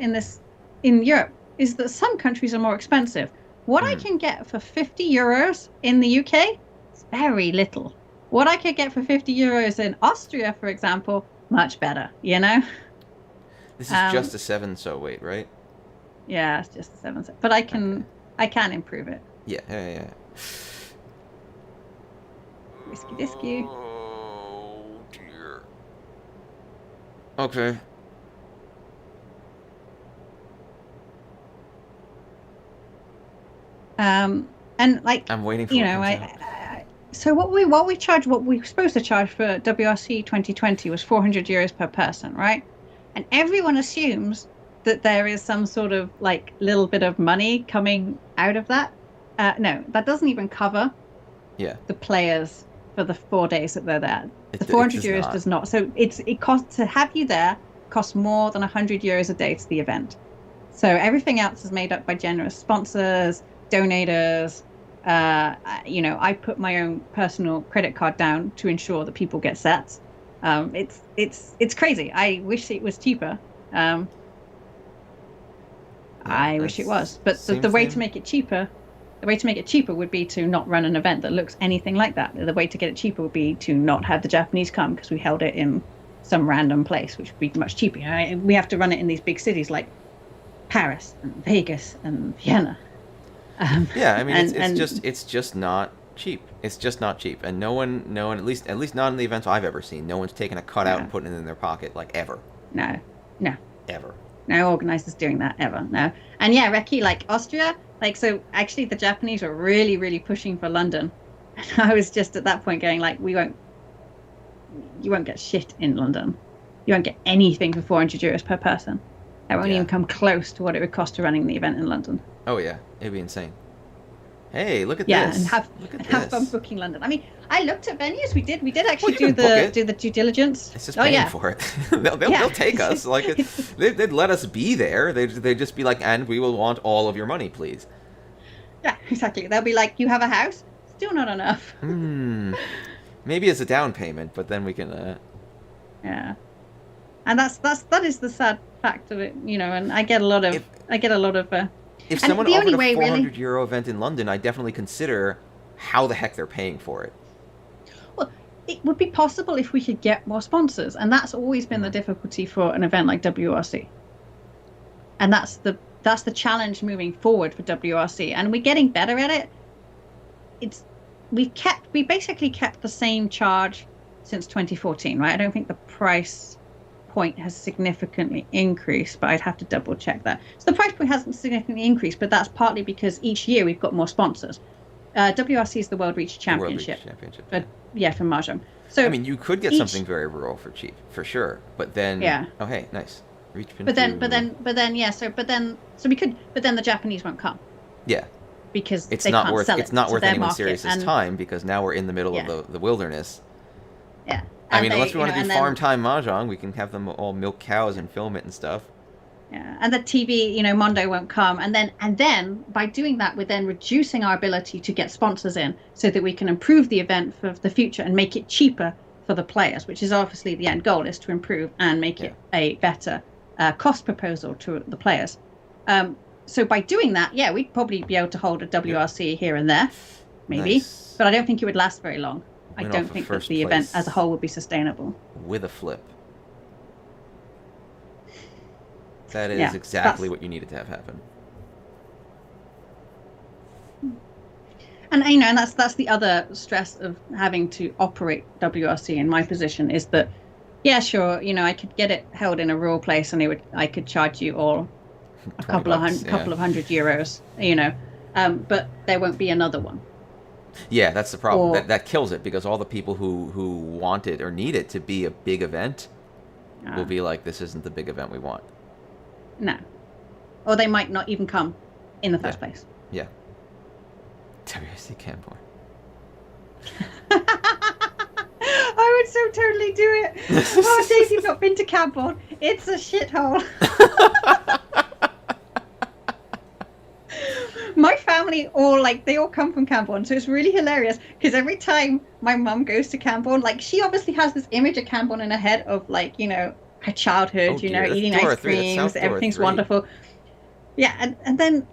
in Europe is that some countries are more expensive. What I can get for €50 in the UK is very little. What I could get for €50 in Austria, for example, much better. This is just a 7 so weight, right? Yeah, it's just a 7 so. But I can improve it. Yeah. Whiskey disky. Oh dear. Okay. And like I'm waiting for so what we were supposed to charge for WRC 2020 was €400 per person, right? And everyone assumes that there is some sort of like little bit of money coming out of that. No, that doesn't even cover the players for the 4 days that they're there. The €400 does not. So it costs to have you there costs more than €100 a day to the event. So everything else is made up by generous sponsors, donators. I put my own personal credit card down to ensure that people get sets. It's crazy. I wish it was cheaper. I wish it was, but the way to make it cheaper, would be to not run an event that looks anything like that. The way to get it cheaper would be to not have the Japanese come because we held it in some random place, which would be much cheaper. We have to run it in these big cities like Paris and Vegas and Vienna. It's just not cheap. It's just not cheap, and no one, at least not in the events I've ever seen. No one's taken a cutout and putting it in their pocket, like ever. No, ever. No organizers doing that ever. No, and Reki, like Austria, like so. Actually, the Japanese were really, really pushing for London, and I was just at that point going like, you won't get shit in London. You won't get anything for €400 per person. That won't even come close to what it would cost to running the event in London. Oh yeah, it'd be insane. Hey, look at this. And have fun booking London. I mean, I looked at venues. We did actually do the due diligence. It's just paying for it. They'll take us. Like they'd let us be there. They'd just be like, and we will want all of your money, please. Yeah, exactly. They'll be like, you have a house? Still not enough. Maybe it's a down payment, but then we can. Yeah, and that is the sad fact of it, And I get a lot of. If someone offered a €400 event in London, I'd definitely consider how the heck they're paying for it. Well, it would be possible if we could get more sponsors, and that's always been the difficulty for an event like WRC. And that's the challenge moving forward for WRC, and we're getting better at it. We basically kept the same charge since 2014, right? I don't think the price point has significantly increased, but I'd have to double check that. So the price point hasn't significantly increased, but that's partly because each year we've got more sponsors. WRC is the World Reach The World Championship. Reach Championship. For, yeah, for Mahjong. So I mean, you could get something very rural for cheap, for sure. But then, yeah. Oh, hey, nice. Reach pin. But then, yeah. So we could. But then the Japanese won't come. Yeah. Because it's they not can't worth sell it's it not to worth their anyone market, serious's time because now we're in the middle of the wilderness. Yeah. I mean, unless we want to do farm time mahjong, we can have them all milk cows and film it and stuff. Yeah, and the TV, Mondo won't come, and then by doing that, we're then reducing our ability to get sponsors in, so that we can improve the event for the future and make it cheaper for the players, which is obviously the end goal, is to improve and make it a better cost proposal to the players. So by doing that, yeah, we'd probably be able to hold a WRC here and there, maybe, but I don't think it would last very long. I don't think that the event as a whole would be sustainable. With a flip. That is exactly what you needed to have happen. And and that's the other stress of having to operate WRC in my position, is that, yeah, sure, I could get it held in a rural place and I could charge you all a couple of hundred euros, but there won't be another one. Yeah, that's the problem. That kills it, because all the people who want it or need it to be a big event will be like, this isn't the big event we want. No. Or they might not even come in the first place. Yeah. WRC Camborne. I would so totally do it. Oh, Dave, you've not been to Camborne. It's a shithole. My family they all come from Camborne, so it's really hilarious, because every time my mum goes to Camborne, she obviously has this image of Camborne in her head of her childhood, eating ice creams, everything's wonderful. Yeah, and then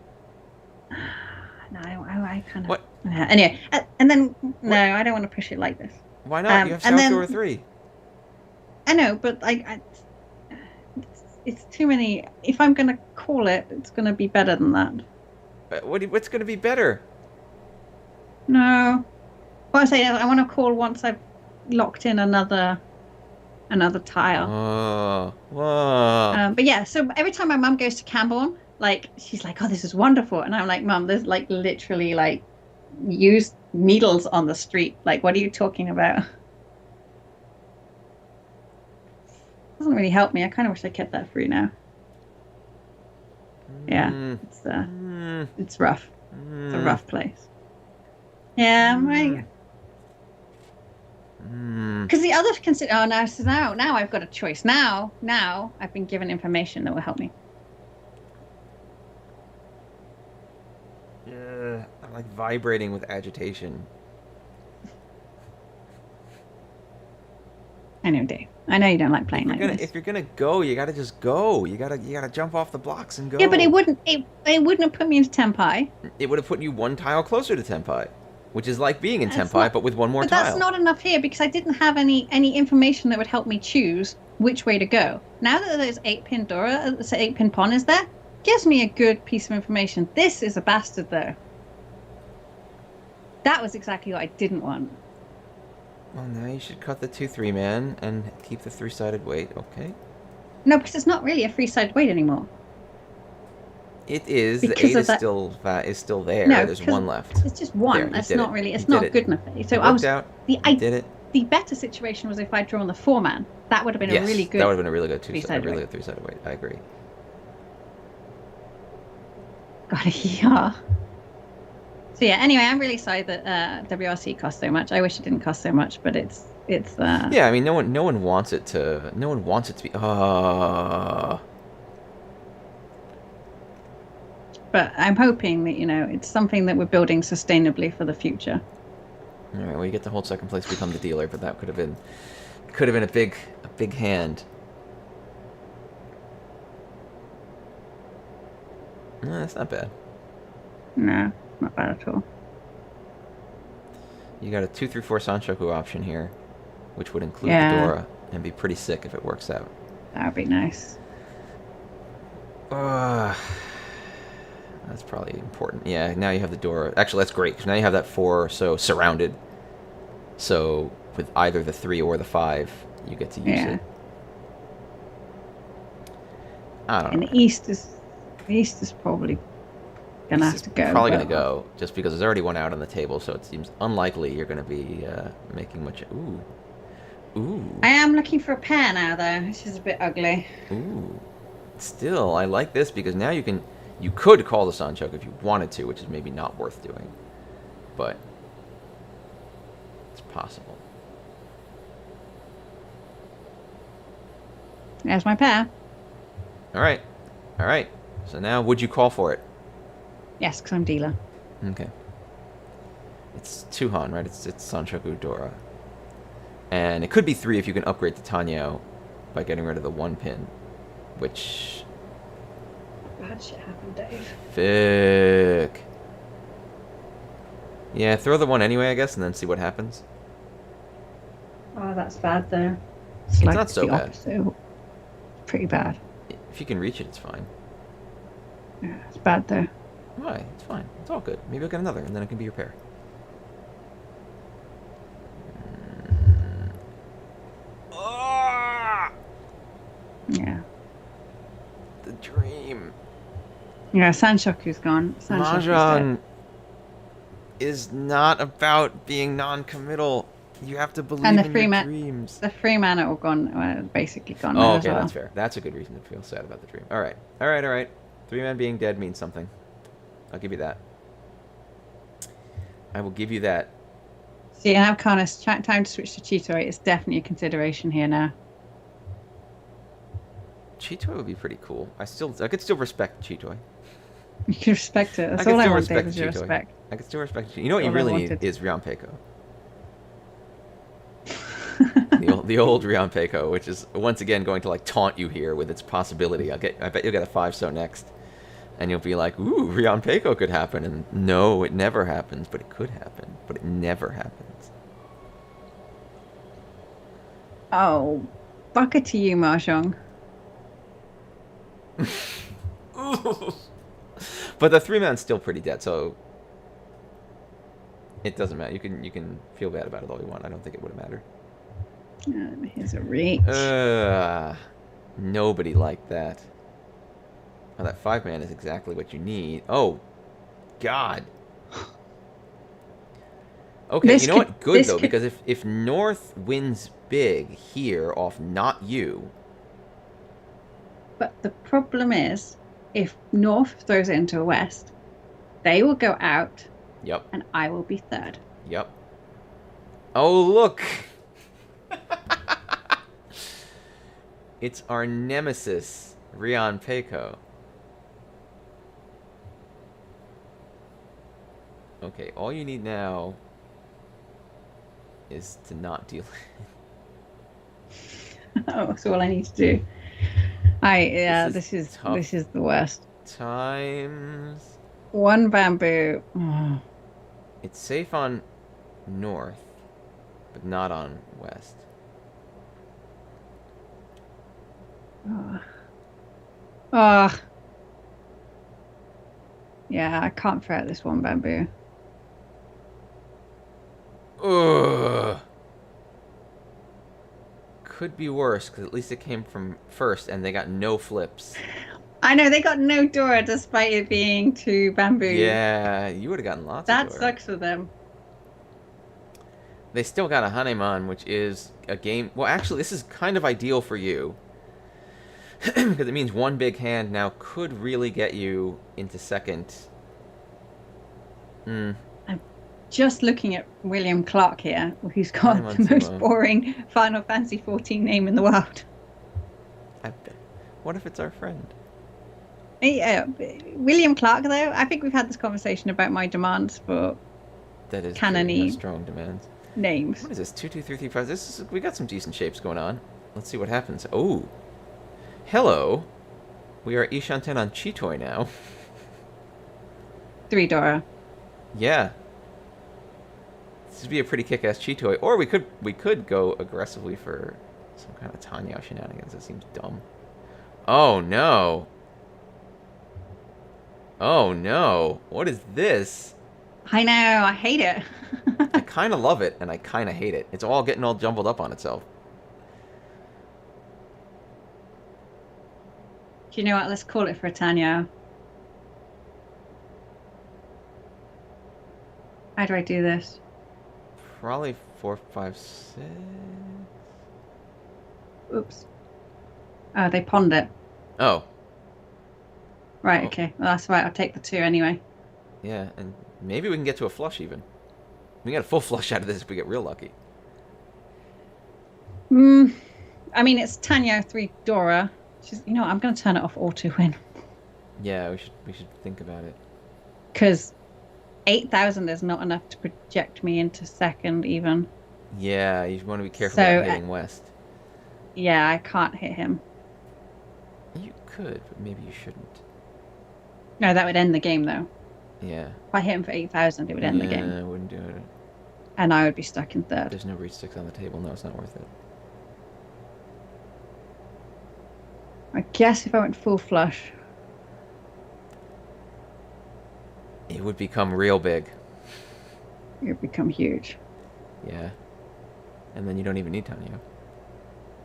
no, I kind of what? Anyway, and then no, I don't want to push it like this. Why not? You have South Door 3. I know, but it's too many. If I'm gonna call it, it's gonna be better than that. What's going to be better? No. What I'm saying is I want to call once I've locked in another tile. Whoa. But yeah, so every time my mum goes to Camborne, she's like, oh, this is wonderful. And I'm like, Mum, there's literally used needles on the street. What are you talking about? Doesn't really help me. I kind of wish I kept that free now. Yeah, it's rough. It's a rough place. Yeah, right. Because the others consider. Oh no! So now I've got a choice. Now I've been given information that will help me. Yeah, I'm vibrating with agitation. I know, Dave. I know you don't like playing this. If you're gonna go, you gotta just go. You gotta jump off the blocks and go. Yeah, but it wouldn't have put me into Tenpai. It would have put you one tile closer to Tenpai, which is like being in Tenpai, but with one more tile. But that's not enough here, because I didn't have any information that would help me choose which way to go. Now that there's 8-pin Dora, 8-pin Pon is there, gives me a good piece of information. This is a bastard, though. That was exactly what I didn't want. Well, now you should cut the 2-3 man and keep the 3-sided weight, okay? No, because it's not really a 3-sided weight anymore. It is. Because the 8 is still there. No, there's one left. It's just one. That's not really. It's not good enough. So I was. You did it. The better situation was if I'd drawn the 4-man. That would have been a really good. That would have been a really good 3-sided weight. I agree. God, yeah. So yeah. Anyway, I'm really sorry that WRC cost so much. I wish it didn't cost so much, but it's. Yeah, I mean, no one wants it to. No one wants it to be. But I'm hoping that it's something that we're building sustainably for the future. All right. Well, you get to hold second place, become the dealer, but that could have been a big hand. No, that's not bad. No, not bad at all. You got a 2-3-4 Sanshoku option here, which would include the Dora, and be pretty sick if it works out. That would be nice. That's probably important. Yeah, now you have the Dora. Actually, that's great, because now you have that 4, so surrounded. So with either the 3 or the 5, you get to use it. I don't know. And the East is probably gonna have to go. Probably gonna go, just because there's already one out on the table, so it seems unlikely you're gonna be making much. Ooh. I am looking for a pair now, though, which is a bit ugly. Ooh. Still, I like this because now you could call the Sanchoku if you wanted to, which is maybe not worth doing, but it's possible. There's my pair. All right. So now, would you call for it? Yes, because I'm dealer. Okay. It's 2 Han, right? It's Sanchoku Dora. And it could be 3 if you can upgrade to Tanyo by getting rid of the 1 pin, which... Bad shit happened, Dave. Fick. Yeah, throw the 1 anyway, I guess, and then see what happens. Oh, that's bad, though. It's not so bad. Opposite. Pretty bad. If you can reach it, it's fine. Yeah, it's bad, though. Why? It's fine. It's all good. Maybe I'll get another, and then it can be your pair. Yeah. The dream. Yeah, Sanshoku's gone. Mahjong is not about being non-committal. You have to believe in your dreams. The 3 mana all gone, basically gone. Oh, okay, as well. that's fair. That's a good reason to feel sad about the dream. All right. 3 men being dead means something. I'll give you that. I will give you that. See, and Arcanus, time to switch to Chitoi. It's definitely a consideration here now. Chitoi would be pretty cool. I could still respect Chitoi. You can respect it. That's all I want, Dave, is your respect. I could still respect Chitoi. You know what you really need is Rianpeiko. the old Rianpeiko, which is once again going to like taunt you here with its possibility. I bet you'll get a 5-so next, and you'll be like, "Ooh, Rianpeiko could happen," and no, it never happens, but it could happen, but it never happens. Oh, bucket to you, Mahjong. But the 3-man's still pretty dead, so it doesn't matter. You can feel bad about it all you want. I don't think it would have mattered. Here's a reach. Nobody liked that. Oh, that 5-man is exactly what you need. Oh, God. Okay, you know what? Good, though, because if North wins big here off not you... But the problem is, if North throws it into a West, they will go out. Yep. And I will be 3rd. Yep. Oh, look! It's our nemesis, Rianpeiko. Okay, all you need now is to not deal. Oh, that's all I need to do. This is the worst. Times 1 bamboo. Oh. It's safe on North, but not on West. Yeah, I can't throw out this 1 bamboo. Ugh. Could be worse, because at least it came from first, and they got no flips. I know, they got no Dora despite it being 2 bamboo. Yeah, you would have gotten lots of Dora. That sucks for them. They still got a Haneman, which is a game... Well, actually, this is kind of ideal for you. Because it means 1 big hand now could really get you into 2nd. I'm just looking at William Clark here, who's got the most boring Final Fantasy 14 name in the world. I bet. What if it's our friend? Yeah, William Clark, though, I think we've had this conversation about my demands for canon-y strong demands. Names. What is this? 2, 2, 3, 3, 5. We got some decent shapes going on. Let's see what happens. Oh. Hello. We are Ishanten on Chitoi now. 3 Dora. Yeah. This would be a pretty kick-ass Chitoi. Or we could go aggressively for some kind of Tanya shenanigans. That seems dumb. Oh, no. Oh, no. What is this? I know. I hate it. I kind of love it, and I kind of hate it. It's all getting all jumbled up on itself. Do you know what? Let's call it for a Tanya. How do I do this? Probably 4, 5, 6. Oops. Oh, they pawned it. Oh. Right, Oh. okay. Well, that's right. I'll take the 2 anyway. Yeah, and maybe we can get to a flush even. We get a full flush out of this if we get real lucky. I mean, it's Tanya 3 Dora. I'm going to turn it off auto win. Yeah, we should think about it. Because 8,000 is not enough to project me into second even. Yeah, you want to be careful about hitting West. Yeah, I can't hit him. You could, but maybe you shouldn't. No, that would end the game though. Yeah. If I hit him for 8,000, it would end the game. Yeah, I wouldn't do it. And I would be stuck in third. There's no reach 6 on the table. No, it's not worth it. I guess if I went full flush. It would become real big. It would become huge. Yeah. And then you don't even need Tanya.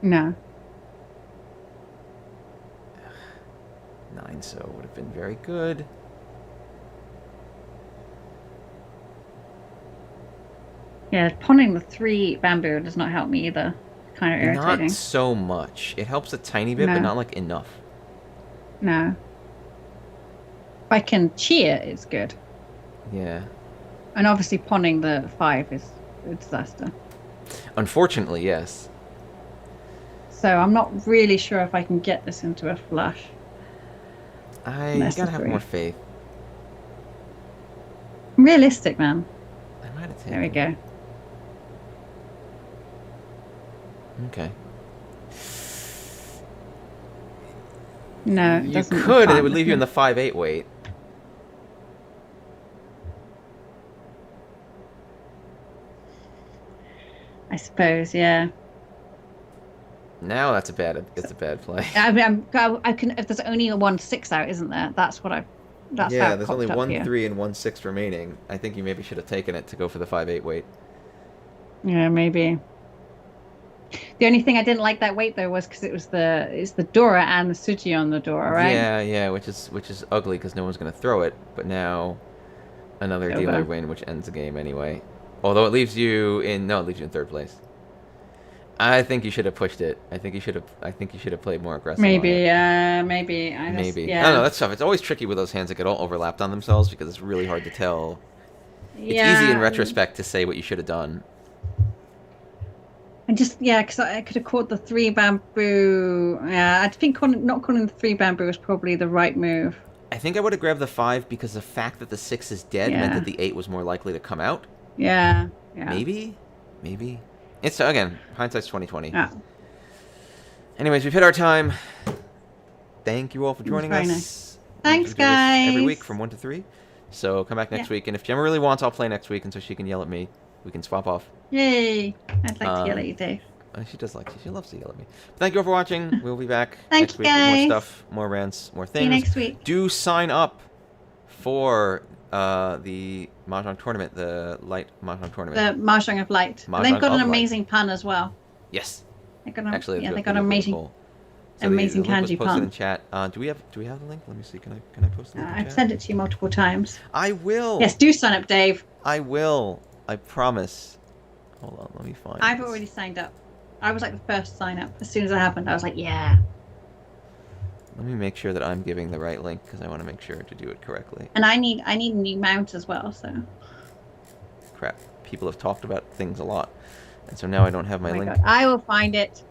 No. 9 so would have been very good. Yeah, pawning the 3 bamboo does not help me either. Kind of irritating. Not so much. It helps a tiny bit, but not like enough. No. If I can cheer, it's good. Yeah. And obviously pawning the 5 is a disaster. Unfortunately, yes. So I'm not really sure if I can get this into a flush. You gotta have more faith. I'm realistic, man. I might have taken. There we go. Okay. No, it you doesn't. could, and it would leave you in the 5-8 weight. I suppose, yeah. Now it's a bad play. I mean, I can. If there's only a 1-6 out, isn't there? That's what I. That's yeah, how there's only 1-3 here. and 1-6 remaining. I think you maybe should have taken it to go for the 5-8 weight. Yeah, maybe. The only thing I didn't like that weight though was because it's the Dora and the Suji on the Dora, right? Yeah, which is ugly because no one's gonna throw it. But now another dealer win, which ends the game anyway. Although it leaves you in it leaves you in third place. I think you should have pushed it. I think you should have played more aggressive. Maybe, maybe. Yeah. I don't know. That's tough. It's always tricky with those hands that get all overlapped on themselves because it's really hard to tell. It's easy in retrospect to say what you should have done. And because I could have caught the 3 bamboo. Yeah, I think not calling the 3 bamboo was probably the right move. I think I would have grabbed the 5 because the fact that the 6 is dead meant that the 8 was more likely to come out. Yeah. Maybe. It's again, hindsight's 20/20. Yeah. Anyways, we've hit our time. Thank you all for joining us. Nice. Thanks, guys. Every week from 1 to 3. So come back next week, and if Gemma really wants, I'll play next week, and so she can yell at me. We can swap off. Yay! I'd like to yell at you, Dave. She does like to. She loves to yell at me. But thank you all for watching. We'll be back Thank next you, week with guys. more stuff, more rants, more things. See you next week. Do sign up for the Mahjong tournament, the light Mahjong tournament. The Mahjong of Light. Mahjong They've got an of amazing pun as well. Yes. They got Actually, they got an amazing, cool. amazing the link was kanji posted pun. in chat. Do we have the link? Let me see. Can I post the link in I've chat? sent it to you multiple times. I will. Yes, do sign up, Dave. I will. I promise. Hold on, let me find. I've already signed up. I was like the first sign up. As soon as it happened, I was like, yeah. Let me make sure that I'm giving the right link because I want to make sure to do it correctly. And I need a new mount as well. So. Crap. People have talked about things a lot, and so now I don't have my link. God. I will find it.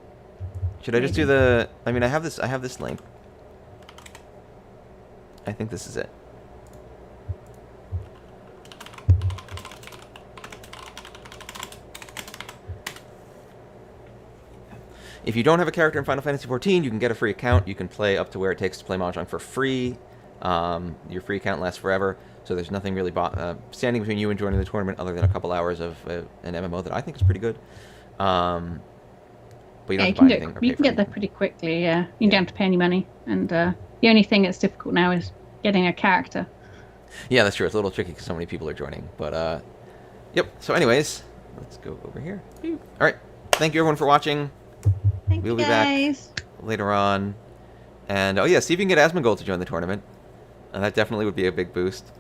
Should I just do the? I mean, I have this link. I think this is it. If you don't have a character in Final Fantasy XIV, you can get a free account. You can play up to where it takes to play Mahjong for free. Your free account lasts forever, so there's nothing really standing between you and joining the tournament other than a couple hours of an MMO that I think is pretty good. But you don't have to buy anything or pay you can get there pretty quickly, yeah. You don't have to pay any money. And the only thing that's difficult now is getting a character. Yeah, that's true. It's a little tricky because so many people are joining. But, yep. So anyways, let's go over here. All right. Thank you, everyone, for watching. We'll be back later on. And, oh, yeah, see if you can get Asmongold to join the tournament. That definitely would be a big boost.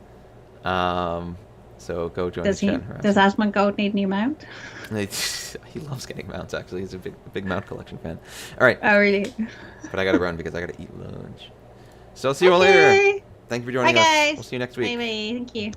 So go join Does the he? chat. And harass Does him. Asmongold need a new mount? He loves getting mounts. Actually, he's a big mount collection fan. All right, Oh, really? but I gotta run because I gotta eat lunch. So I'll see you all later. Okay. Thank you for Bye, joining us. guys. We'll see you next Bye, week. bye. Thank you.